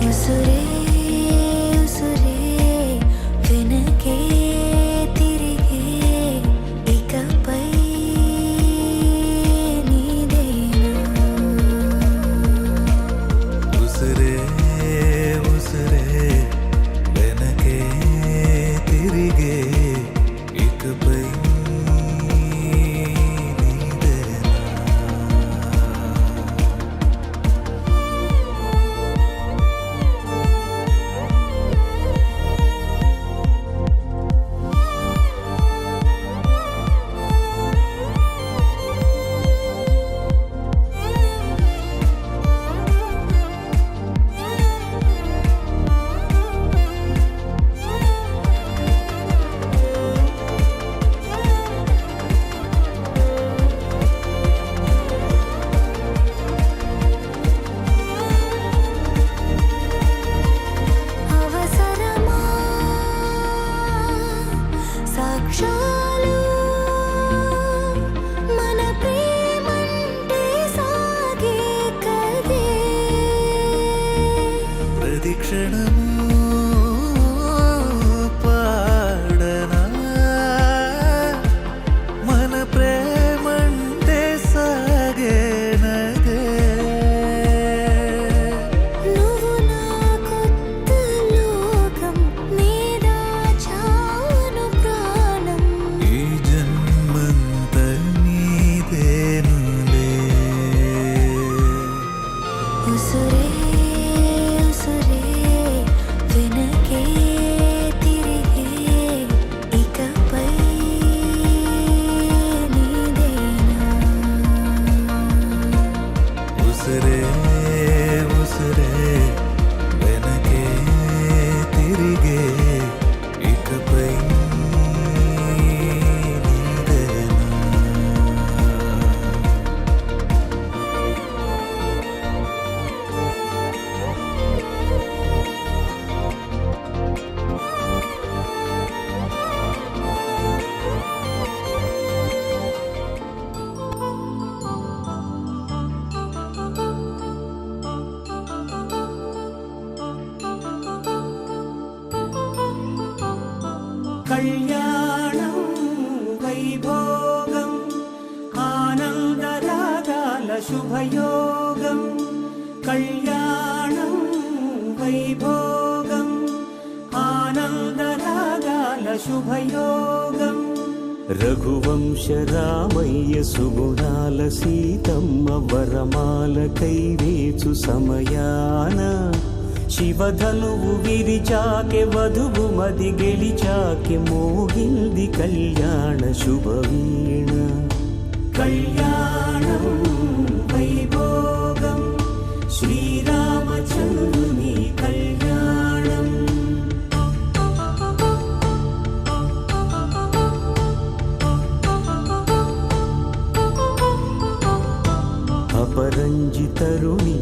[SPEAKER 7] ఉసురే ఉసురే వెనకే తిరిగే ఇకపై నీదేనా
[SPEAKER 6] ఉసిరే ఉసిరే వెనకే తిరిగే ఇకపై నీదేనా
[SPEAKER 7] అవసరమా సాక్ష్యాలు మన ప్రేమంటే సాగే కదే
[SPEAKER 6] ప్రతిక్షణము పాడనా మన ప్రేమంటే సాగేనదే
[SPEAKER 7] నువ్వు నా కొత్త లోకం నీదా చాను ప్రాణం
[SPEAKER 6] ఈ జన్మంత నీదేనులే
[SPEAKER 7] ఉసురే ఉసురే వెనకే తిరిగే ఇకపై నీదేనా
[SPEAKER 6] ఉసిరే ఉసిరే వెనకే తిరిగే ఇకపై నీదేనా
[SPEAKER 2] కళ్యాణం వైభోగం ఆనందరాగాల శుభయోగం కళ్యాణం వైభోగం ఆనందరాగాల శుభయోగం రఘువంశ రామయ్య సుగుణాల సీతమ్మ వరమాల కైవేచు సమయాన శివధనువు విరిచాకె వధువు మది గెలిచాకె మోగింది కళ్యాణ శుభవీణ కళ్యాణం వైభోగం శ్రీరామచంద్రుని కళ్యాణం అపరంజి తరుణి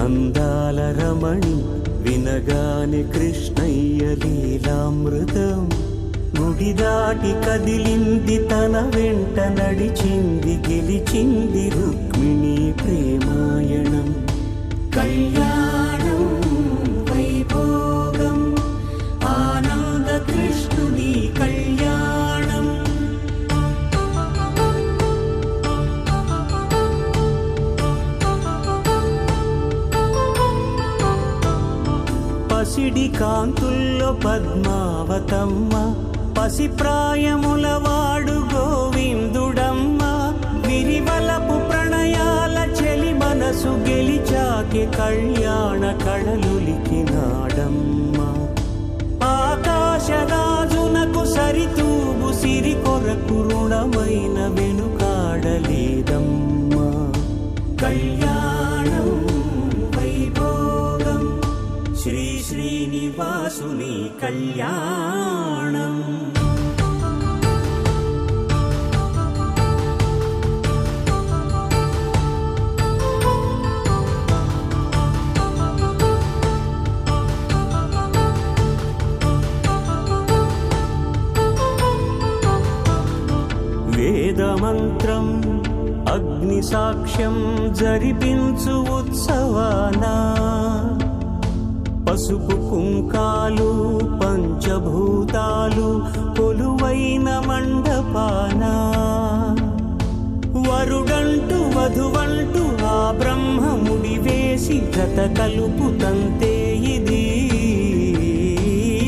[SPEAKER 2] అందాల రమణి వినగానే కృష్ణయ్య లీలామృతం గుడి దాటి కదిలింది తన వెంట నడిచింది గెలిచింది రుక్మిణి ప్రేమాయణం కళ్యాణం వైభోగం ఆనంద కృష్ణుని కళ్యాణం పసిడి కాంతుల్లో పద్మావతమ్మ పసిప్రాయముల వాడు గోవిందుడమ్మ విరివలపు ప్రణయాల చెలి మనసు గెలిచాకె కళ్యాణ కళలులికినాడమ్మ ఆకాశరాజునకు సరితూగు సిరి కొరకు రుణమైన వెనుకాడలేదమ్మా కళ్యాణం వైభోగం శ్రీ శ్రీనివాసుని కళ్యాణం సాక్ష్యం జరిపించు ఉత్సవాన పసుపు కుంకాలు పంచభూతాలు కొలువైన మండపాన వరుడంటూ వధువంటూ ఆ బ్రహ్మముడి వేసి జత కలుపుతంతే ఇది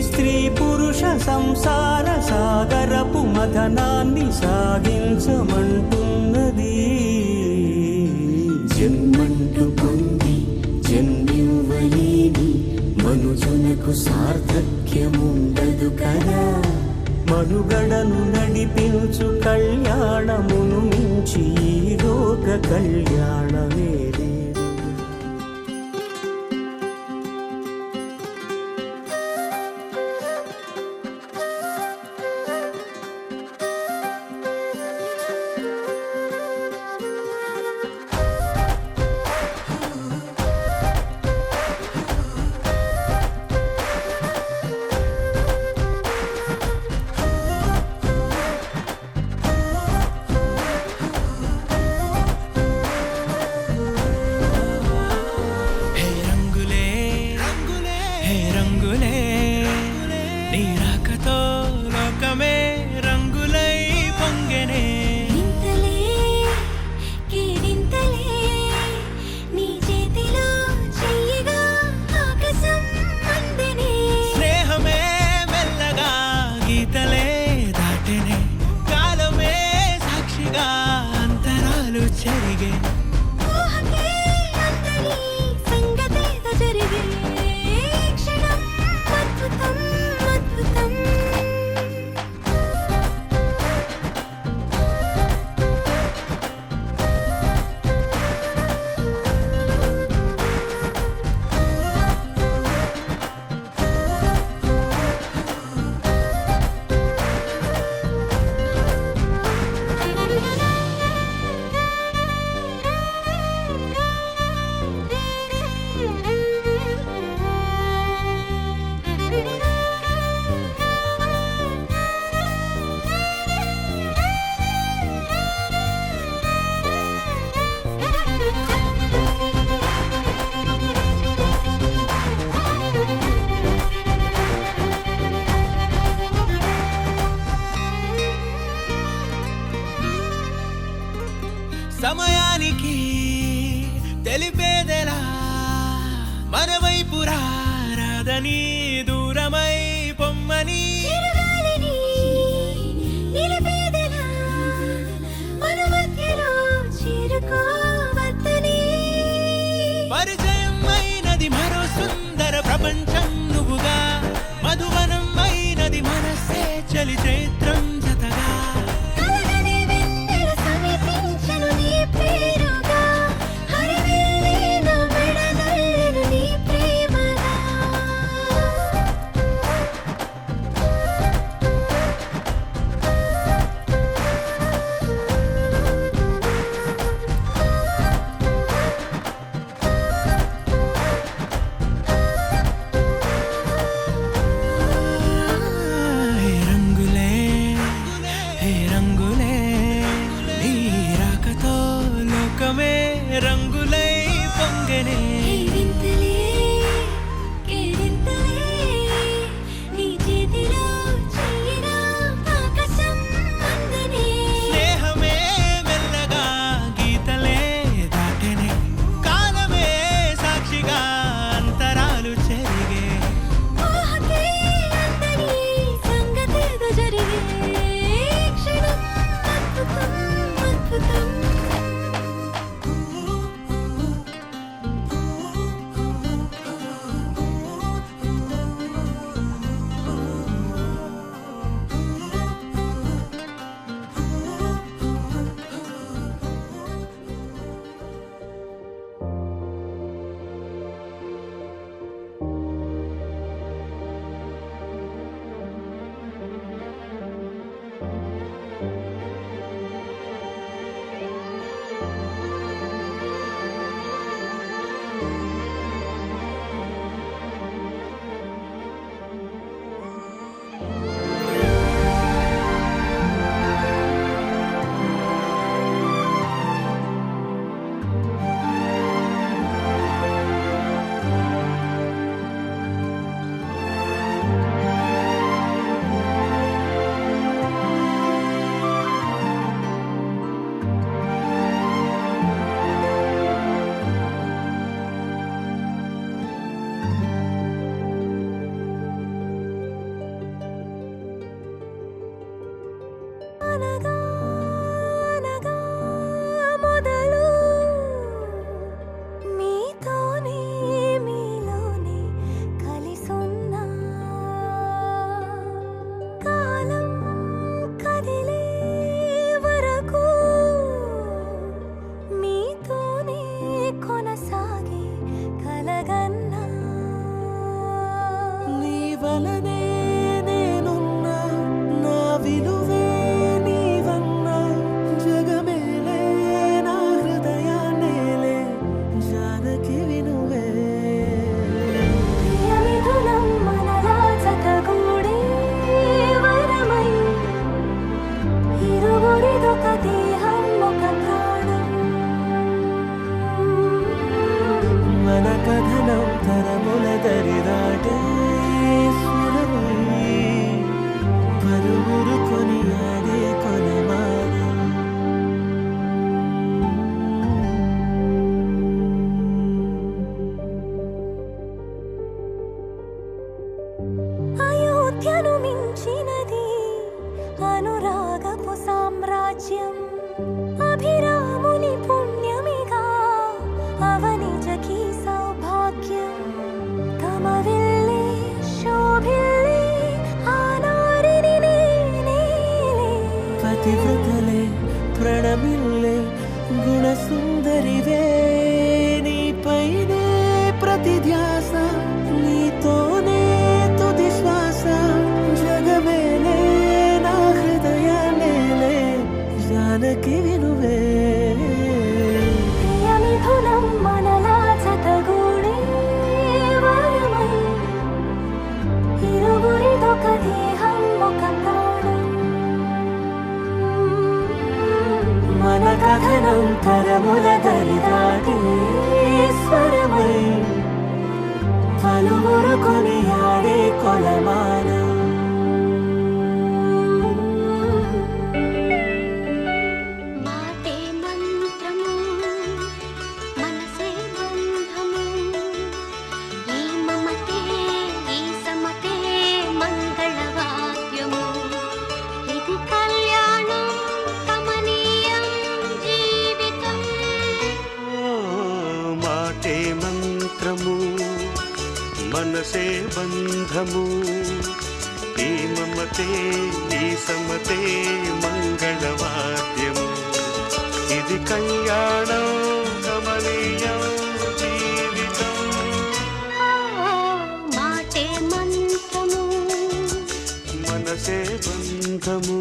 [SPEAKER 2] స్త్రీ పురుష సంసార సాగరపు మథనాన్ని సాగించమంటున్నది. జన్మంటూ పొంది జన్మివ్వలేని మనుజునకు సార్థక్యముండదు కదా. మనుగడను నడిపించు కళ్యాణమును మించి ఈ లోక కళ్యాణమే లేదు.
[SPEAKER 4] హే రంగులే హే రంగులే నీ రాకతో లోకమే రంగులై పొంగెనే.
[SPEAKER 7] వింతలే కేరింతలే నీ చేతిలో చెయ్యగా ఆకాశం అందెనే.
[SPEAKER 4] స్నేహమే మెల్లగా గీతలే దాటెనే. కాలమే సాక్షిగా అంతరాలు చెరిగే.
[SPEAKER 7] ఊహకే అందని సంగతేదో జరిగే. ఈ క్షణం అద్భుతం అద్భుతం.
[SPEAKER 4] సమయానికి తెలిపేదెలా మన వైపు రాదని దూరమై పొమ్మని.
[SPEAKER 7] చిరుగాలిని నిలిపేదెలా మన మధ్యలో చేరుకోవద్దని.
[SPEAKER 4] పరిచయం అయినది మరో సుందర ప్రపంచం నువ్వుగా. మధువనం అయినది మనసే చలి చైత్రం జతగా.
[SPEAKER 7] కలగని వెన్నెల సమీపించను నీ పేరుగా. హరివెల్లి నా మెడనల్లెను నీ ప్రేమగా.
[SPEAKER 4] హే రంగులే హే రంగులే నీ రాకతో లోకమే రంగులై పొంగెనే.
[SPEAKER 7] ఈ వింతలే కేరింతలే నీ చేతిలో చెయ్యగా ఆకాశం అందెనే.
[SPEAKER 4] స్నేహమే మెల్లగా గీతలే దాటెనే. కాలమే సాక్షిగా అంతరాలు చెరిగే.
[SPEAKER 7] ఊహకే అందని సంగతేదో జరిగే. ఈ క్షణం అద్భుతం అద్భుతం. కలగన్నా
[SPEAKER 4] నీ వలనే నేనున్నా నా విలువే నీవన్నా జగమేలే నా హృదయాన్నేలే జానకి వినువే
[SPEAKER 7] ప్రియమిథునం మనలా జతగూడే వరమై ఇరువురిదొక దేహం ఒక ప్రాణం
[SPEAKER 4] మన కథనం తరముల దరిదాటే స్వరమై పరుగురు కొనియాడే కొలమానం
[SPEAKER 7] అయోధ్యను మించినది అనురాగపు సామ్రాజ్యం అభిరాముని పుణ్యమిగా అవనిజకి సౌభాగ్యం తమ వెళ్ళే శోభిల్లే ఆనారిని నేనేలే
[SPEAKER 4] పతివ్రతలే ప్రణమిల్లే గుణసుందరివే నీపైనే ప్రతి ధ్యాస నీతోనే తుది శ్వాస జగమేలే నా హృదయాన్నేలే జానకి వినువే
[SPEAKER 7] ప్రియమిథునం మనలా జతగూడే వరమై ఇరువురిదొక దేహం ఒక ప్రాణం
[SPEAKER 4] మన కథనం తరముల దరిదాటే స్వరమై పలువురు కొనియాడే కొలమానం
[SPEAKER 7] మాటే మంత్రము మనసే బంధము ఈ మమతే ఈ సమతే మంగళవాద్యము ఇది కళ్యాణం కమనీయం జీవితం
[SPEAKER 2] మాటే మంత్రము మనసే బంధము ఈ మమతే ఈ సమతే మంగళవాద్యము ఇది కళ్యాణం కమనీయం జీవితం
[SPEAKER 7] మాటే మంత్రము
[SPEAKER 2] మనసే బంధము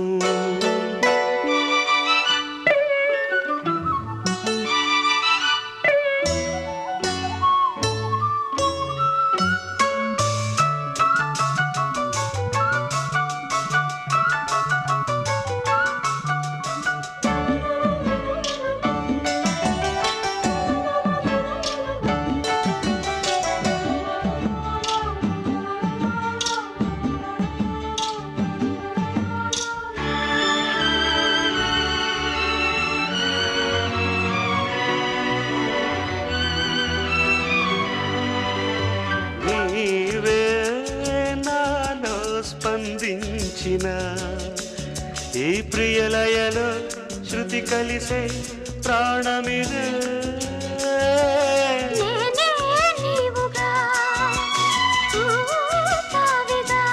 [SPEAKER 2] నీవే నాలో స్పందించిన ఈ ప్రియలయలో శృతి కలిసే ప్రాణమిదే
[SPEAKER 7] నేనే నీవుగా తావిగా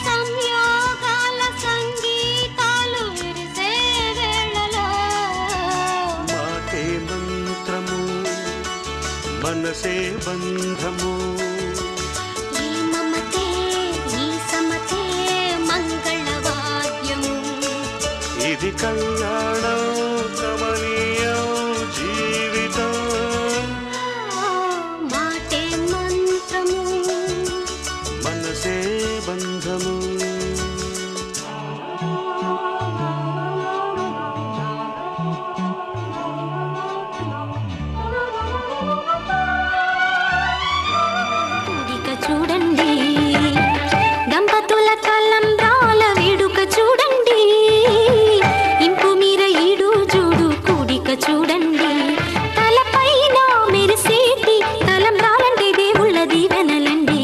[SPEAKER 7] సంయోగాల సంగీతాలు విరిసే వేళలో
[SPEAKER 2] మాటే మంత్రము మనసే బంధము
[SPEAKER 7] ఈ మమతే ఈ సమతే మంగళవాద్యము
[SPEAKER 2] ఇది కళ్యాణం కమనీయం జీవితం
[SPEAKER 7] మాటే మంత్రము
[SPEAKER 2] మనసే బంధము
[SPEAKER 7] ఇక చూడండి దంపతుల తలంబ్రాల వేడుక చూడండి ఇంపు మీర ఈడు చూడు కూడిక చూడండి తలపైన మెరిసేటి తలంబ్రాలంటే దేవుళ్ళ దీవెనలండి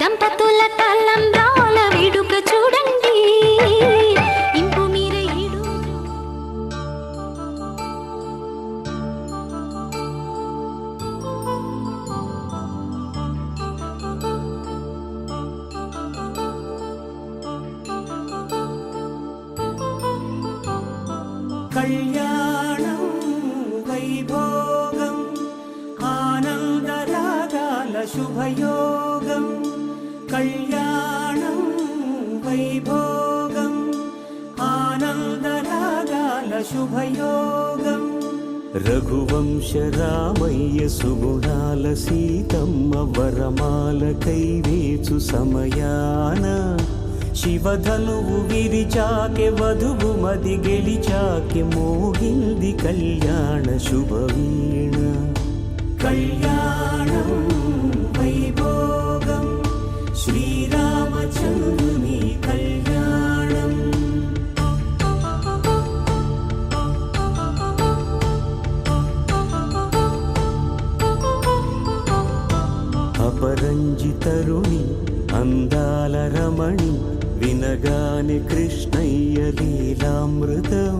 [SPEAKER 7] దంపతుల తలంబ్రాల వేడుక చూడండి ఇంపు మీర ఈడు
[SPEAKER 4] కళ్యాణం వైభోగ
[SPEAKER 2] శుభయోగం కళ్యాణం వైభోగం ఆనందరాగాల శుభయోగం రఘువంశ రామయ్య సుగుణాల సీతమ్మ వరమాల కైవేచు సమయాన శివధనువు విరిచాకె వధువు మది గెలిచాకె మోగింది కళ్యాణ శుభవీణ కళ్యాణం వైభోగం శ్రీరామచంద్రుని కళ్యాణం అపరంజి తరుణి అందాల రమణి వినగానే కృష్ణయ్య లీలామృతం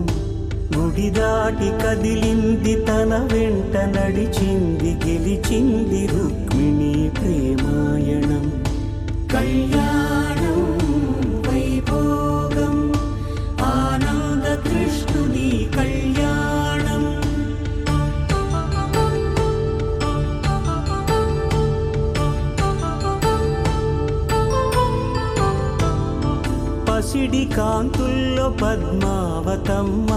[SPEAKER 2] గుడి దాటి కదిలింది తన వెంట నడిచింది గెలిచింది రుక్మిణి ప్రేమాయణం కళ్యాణం వైభోగం ఆనంద కృష్ణుని కళ్యాణం పసిడి కాంతుల్లో పద్మావతమ్మ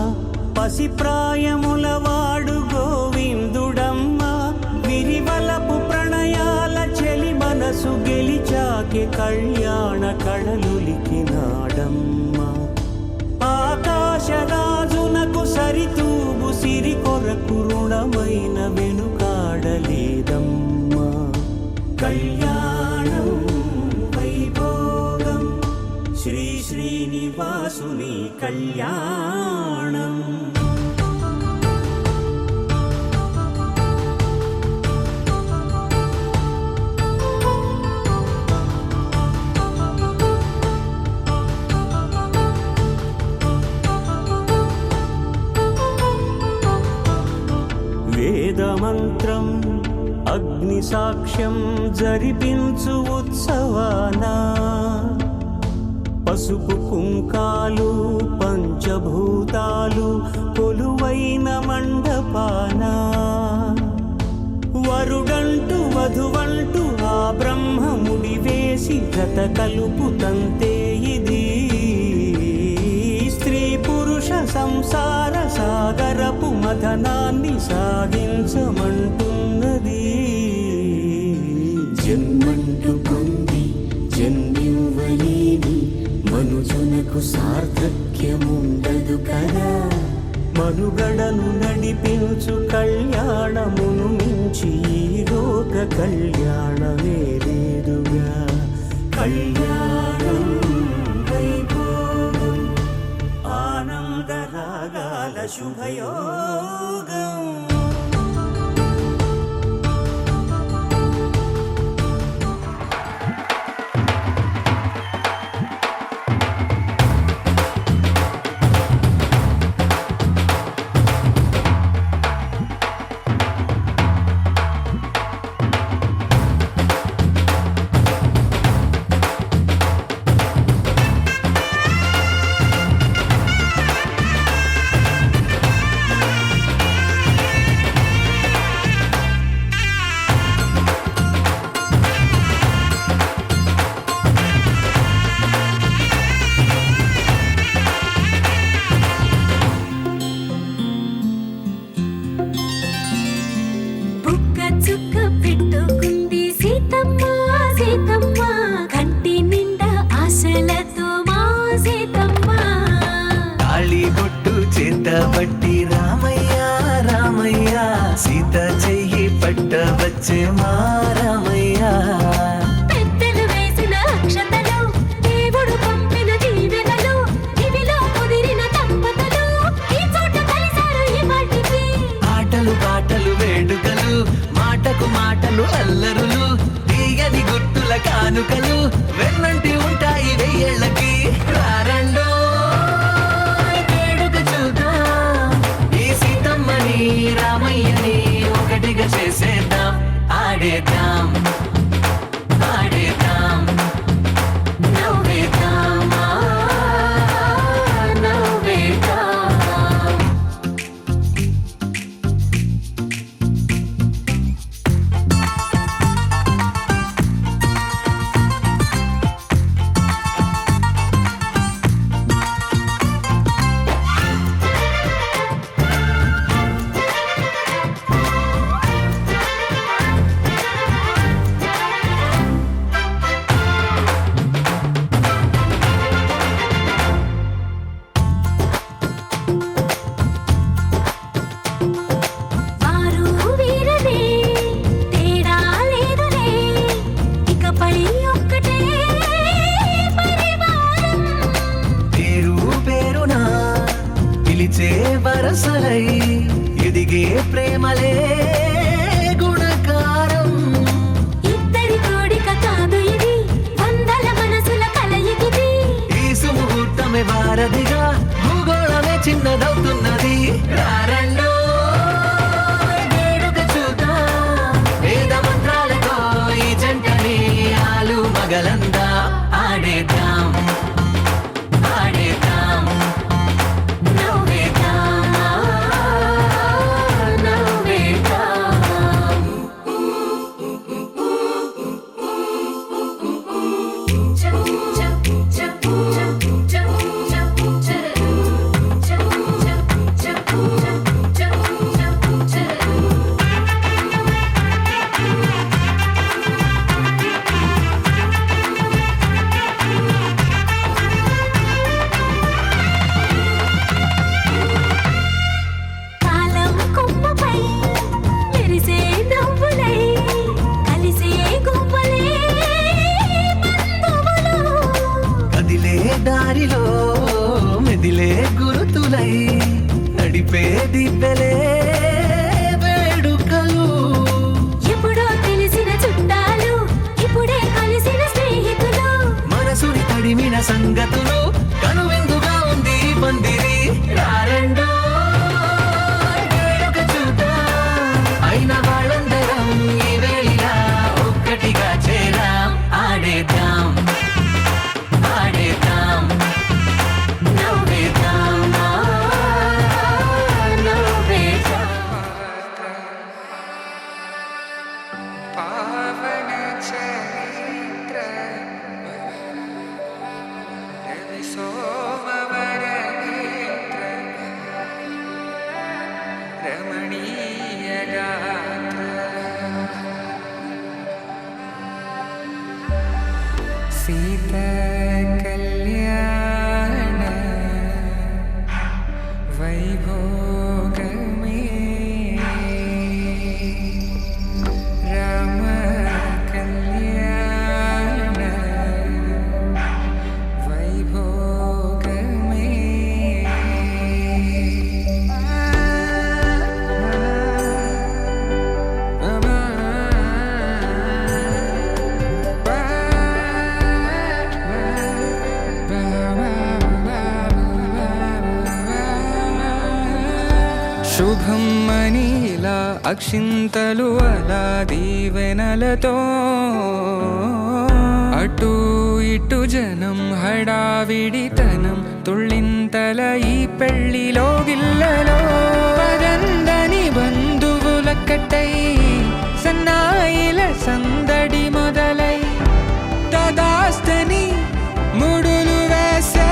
[SPEAKER 2] పసిప్రాయముల వాడు గోవిందుడమ్మ విరివలపు ప్రణయాల చెలి మనసు గెలిచాకే కళ్యాణ కళలులికినాడమ్మ ఆకాశరాజునకు సరితూబు సిరి కొరకు రుణమైన వెనుకాడలేదమ్మ కళ్యాణం వైభోగం శ్రీ శ్రీనివాసుని కళ్యాణం వేదమంత్రం అగ్ని సాక్ష్యం జరిపించు ఉత్సవానా పసుపు కుంకాలు పంచభూతాలు కొలువైన మండపాన వరుడంటూ వధువంటూ ఆ బ్రహ్మముడి వేసి జత కలుపు తంతే ఇది స్త్రీ పురుష సంసార సాగరపు మథనాన్ని సాగించమంటున్నది జన్మంటూ పొంది జన్మివ్వలేని మనుజునకు సార్థక్యముండదు కదా మనుగడను నడిపించు కళ్యాణమును మించి ఈ లోక కళ్యాణమే లేదుగా కళ్యాణం వైభోగం ఆనందరాగాల శుభయోగం
[SPEAKER 6] పట్టి రామయ్య రామయ్య సీత చెయ్యి పట్ట వచ్చే మా రామయ్య
[SPEAKER 7] పెద్దలు వేసిన అక్షతలు దేవుడు పంపిన దీవెనలు ఇవిలో కుదిరిన దంపతులు ఈ చోట కలిసారు ఈ వాటికి
[SPEAKER 6] ఆటలు పాటలు వేడుకలు మాటకు మాటలు అల్లరులు తీయని గుర్తుల కానుకలు వెన్నంటి ఉంటాయి వెయ్యేళ్ళకి రారండో రామయ్యని ఒకటిగా చేసేద్దాం ఆడేద్దాం ఆడేద్దాం నవ్వేద్దాం నవ్వేద్దాం ప్రేమలే గుణకారం.
[SPEAKER 7] ఇద్దరి కోడిక కాదు ఇది, వందల మనసుల కలయికిది.
[SPEAKER 6] ఈ సుముహూర్తమే వారధిగా భూగోళమే చిన్నదవుతున్నది. రారండో వేడుక చూద్దాం, వేద మంత్రాలతో ఈ జంటని ఆలు మగలందా ఆడేద్దాం ఆడేద్దాం నవ్వేద్దాం నవ్వేద్దాం.
[SPEAKER 7] కాలం కొమ్మపై మెరిసే నవ్వులై కలిసే గువ్వలే బంధువులు.
[SPEAKER 6] కదిలే దారిలో మెదిలే గురుతులై నడిపే దిబ్బెలే వేడుకలు.
[SPEAKER 7] ఎప్పుడో తెలిసిన చుట్టాలు, ఇప్పుడే కలిసిన స్నేహితులు.
[SPEAKER 6] మనసుని తడిమిన సంగతులు కనువిందుగా ఉంది ఈ పందిరి. రారండో వేడుక చూద్దాం, అయిన వాళ్ళందరం ఈ వేళ ఒక్కటిగా చేరాం. ఆడేద్దాం ఆడేద్దాం నవ్వేద్దాం నవ్వేద్దాం.
[SPEAKER 1] పావన చరిత్ర రవి సోమవర నేత్ర రమణీయ గాత్ర సీత కళ్యాణ వైభోగమే రామ కళ్యాణ వైభోగమే. శుభం మనీలా అక్షింతలు అలా దీవెనలతో అటు ఇటు జనం హడావిడితనం తుళ్ళింతల ఈ పెళ్లిలో గిల్లలో పదందని బంధువులక్కటై సన్నాయిల సందడి మొదలై తదాస్తని ముడులు వేసే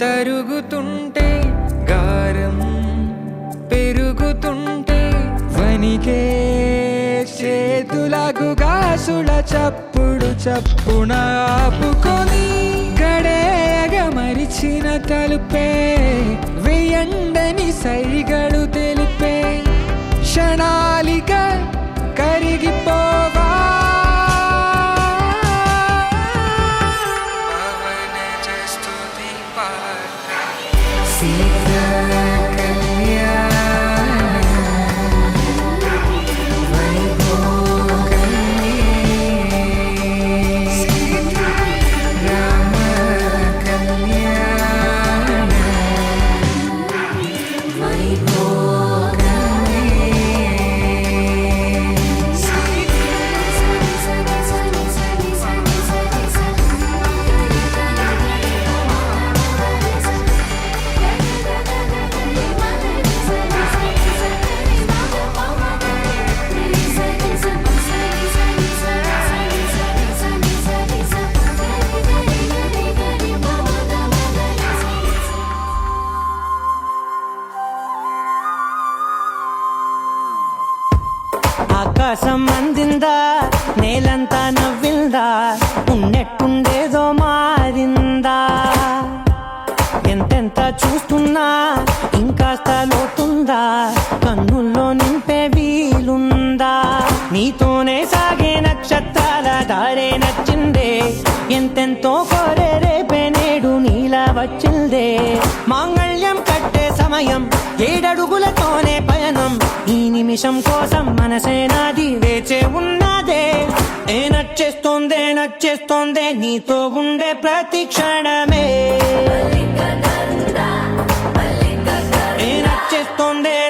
[SPEAKER 1] తరుగుతుంటే గారం పెరుగుతుంటే వనికే చేతులకు గాసుల చప్పుడు చప్పున ఆపుకొని గడేగ మరిచిన తలుపే వేయండని సైగడు తెలిపే క్షణాలిక కరిగిపోవా
[SPEAKER 7] వైభోగమే
[SPEAKER 6] అందిందా నేలంతా నవ్విందా ఉన్నట్టుండేదో మారిందా ఎంతెంత చూస్తున్నా ఇంకాస్త లోతుందా కన్నుల్లో నింపే వీలుందా నీతోనే సాగే నక్షత్రాల దారే నచ్చిందే ఎంతెంతో కోరే రేపే నేడు నీలా వచ్చిందే మాంగళ్యం కట్టే సమయం 7 అడుగులతోనే పయనం ఈ నిమిషం కోసం మనసే నాది వేచే ఉన్నదే నచ్చేస్తోందే నీతో ఉండే ప్రతి క్షణమే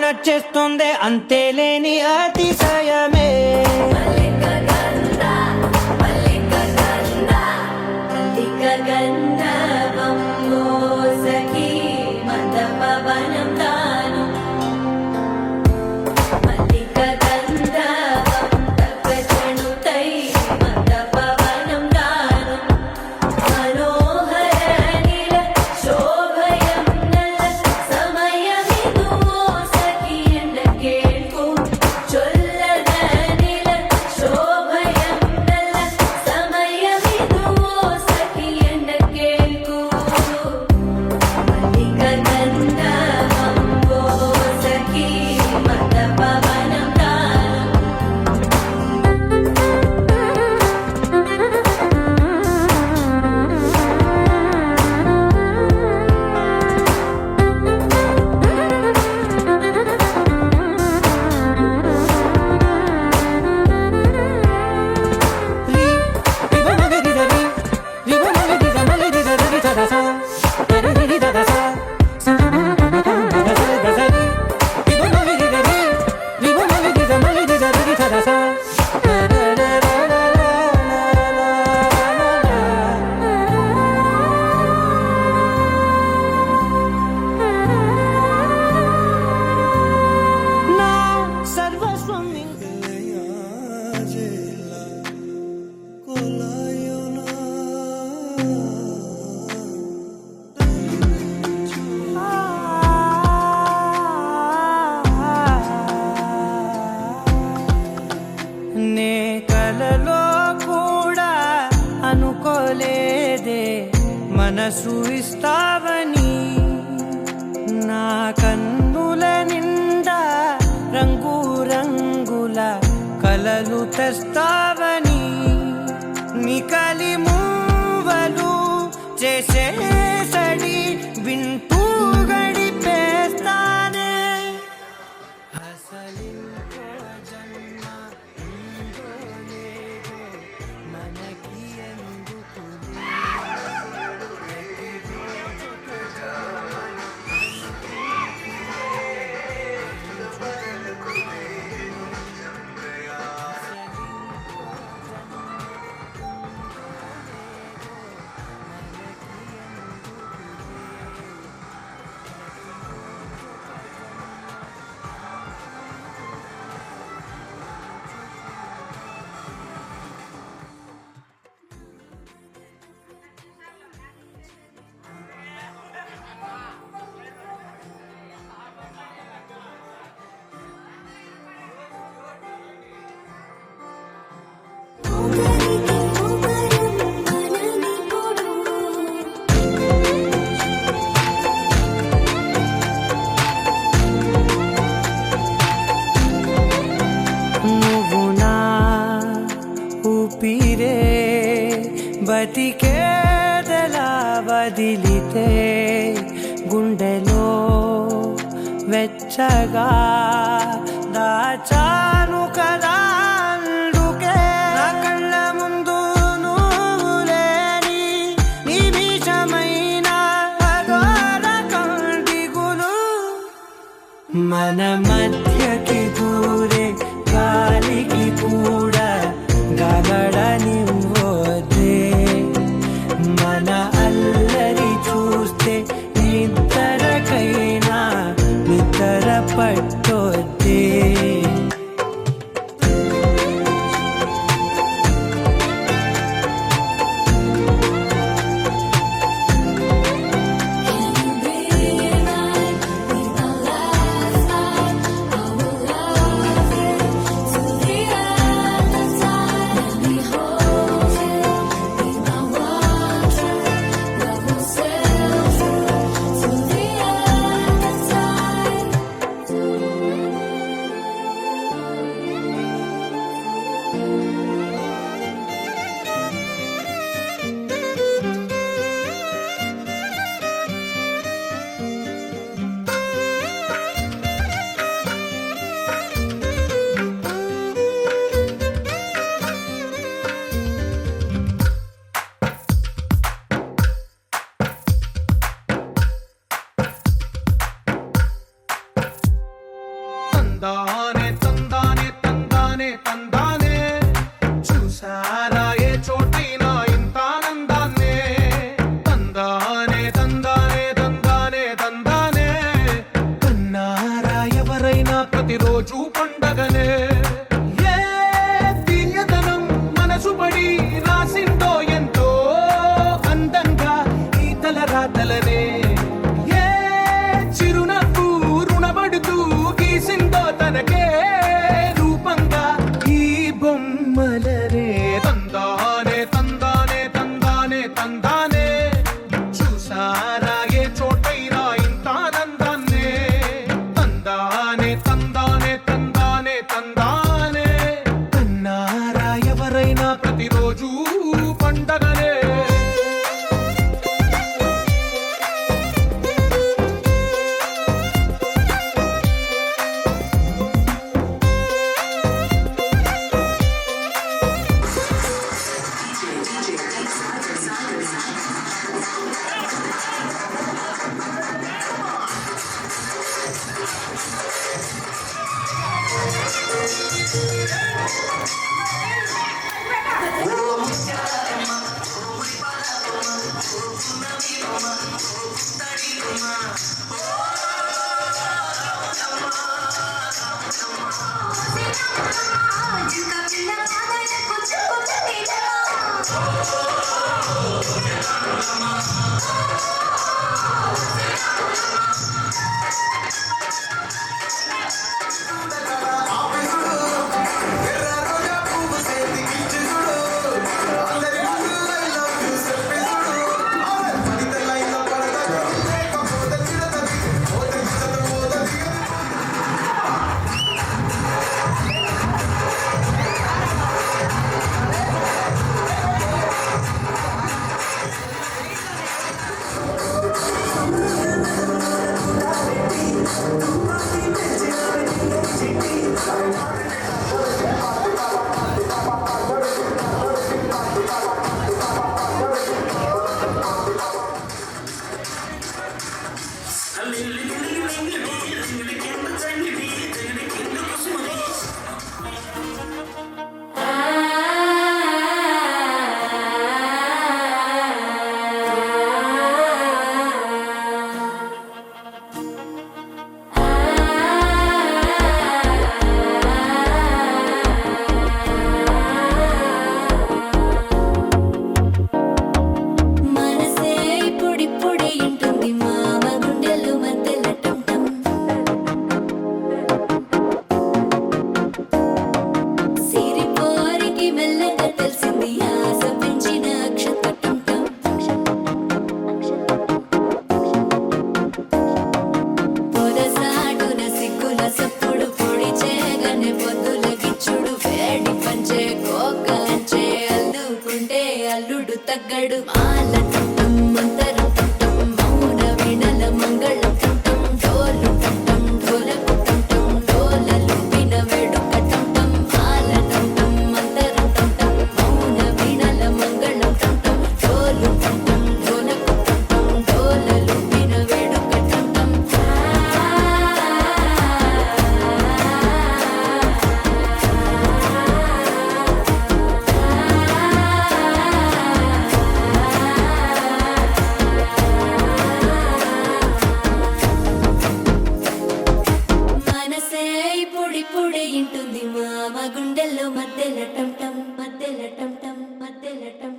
[SPEAKER 6] నచ్చేస్తోందే అంతేలేని అతిశయమే మనసు ఇస్తావని నా కన్నుల నిండా రంగు రంగుల కలలు తెస్తావని నికలి మూవలు చేసే సడి వింటూ గడిపేస్తానే అసలు జన్మ ఉందో లేదో మనకి ఎందుకు బతికేదలా వదిలితే గుండెలో వెచ్చగా దాచాను కదా అందుకే నా కళ్ళ ముందు నువ్వు లేని నిమిషమైన అఘోర కంటిగులు మన మధ్యకి దూరే గాలికి కూడా గగడనివ్వదే మన అల్లరి చూస్తే నిద్రకైనా నిద్ర పట్టొద్దే
[SPEAKER 3] Can you be mine? Be my last night.
[SPEAKER 9] మలరే తందానే తందానే తందానే తందానే చూసారాగే చోటైనా ఇంత ఆనందాన్నే తందానే తందానే తందానే తందానే అన్నారా ఎవరైనా ప్రతిరోజు పండగనే
[SPEAKER 7] మనసే ఇప్పుడిప్పుడే ఇంటుంది మామ గుండెలు మధ్యల టం సిరిపోరికి మెల్లగా తెలిసింది ఆశ పెంచిన అక్షత టం పొరసాటున సిగ్గుల సప్పుడు పొడి చేయగానే పొద్దుల గిచ్చుడు వేడి పంచే కోకంచే అల్లుకుంటే అల్లుడు తగ్గడు మాల టం మంతరం టం మౌన వినల మంగళం టం డోలు టం ఢోలకు టం డోలలు విన వేడుక టం మాల టం మంతరం టం మౌన వినల మంగళం టం డోలు టం ఢోలకు టం డోలలు విన వేడుక టం మనసే ఇప్పుడిప్పుడే ఇంటుంది మామ గుండెల్లో మధ్యల టం మధ్యల టం మధ్యల టం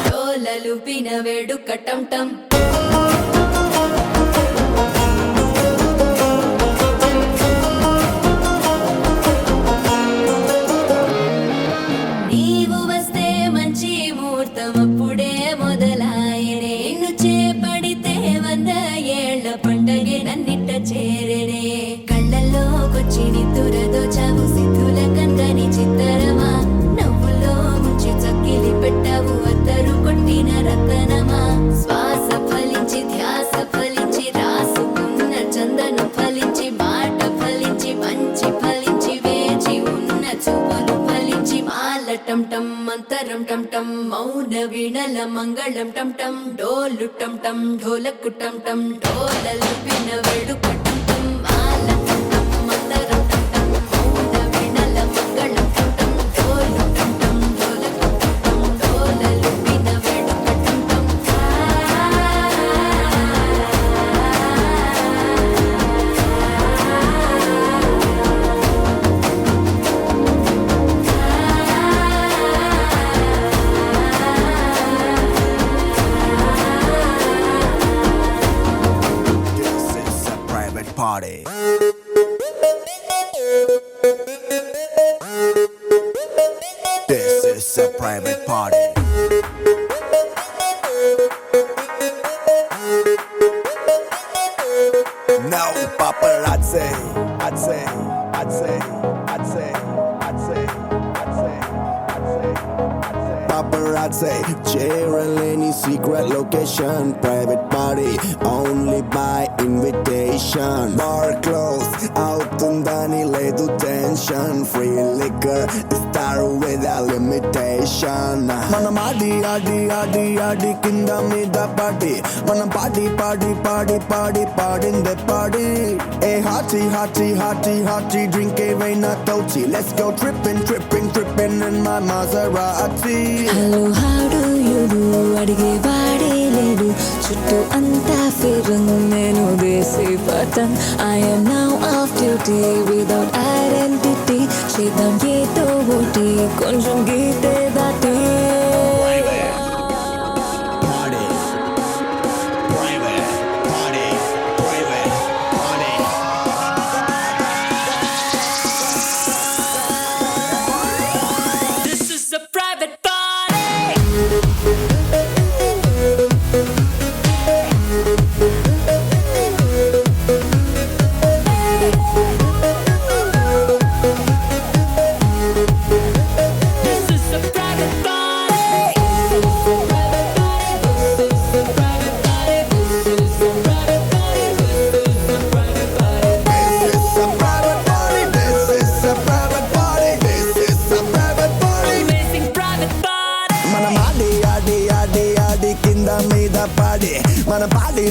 [SPEAKER 7] డోలలుపిన వేడుక టం నీవు వస్తే మంచి ముహూర్తం అప్పుడే మొదలాయనే నిన్ను చేపడితే 100 ఏళ్ల పండగే నన్నిట్ట చేరనే కళ్ళల్లోకొచ్చి నిద్దురదోచావు సిద్ధుల కందని చిత్తరమా నవ్వులో ముంచి చక్కిలి పెట్టావు అద్దరు కొట్టిన రతనమా శ్వాస ఫలించి ధ్యాస ఫలించి రాసుకున్న చందనం ఫలించి మాట ఫలించి మంచి ఫలించి వేచి ఉన్న చూపులు ఫలించి మాల టం మంతరం టం మౌన వీణల మంగళం టం డోలు టం ఢోలకు టం డోలలు విన వేడుక
[SPEAKER 10] party. This is a private party. No paparazzi. I'd say. Paparazzi, cheering any secret location. Private party, only by invitation. Bar closed, out undani ledu tension. Free liquor, start without limitation. Manam adi kinda mida party. Manam party in the party. Hey hearty, drink a veina tochi. Let's go tripping in my Maserati.
[SPEAKER 7] Hello, how do you do? అడిగే వాడే లేడు చుట్టూ అంతా ఫిరంగ్ నేను దేశీ పతన్ I am now off duty without identity చేద్దాం ఏదో ఒకటి కొంచెం గీతే దాటి Mana party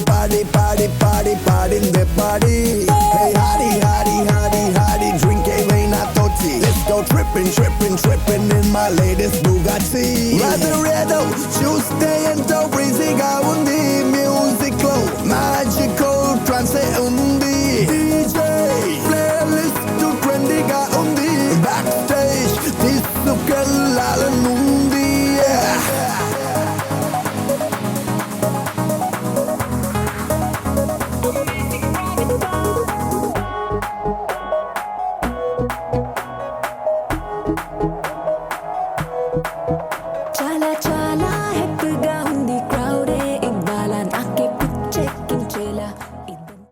[SPEAKER 7] in the party. Hey hardy, drink a veina tochi. Let's go tripping in my latest Bugatti. Lazaretto, Tuesday and breezy ga undi. Musical, magical, trance undi. DJ, playlist to trendy ga undi. Backstage, tisukellala nundi.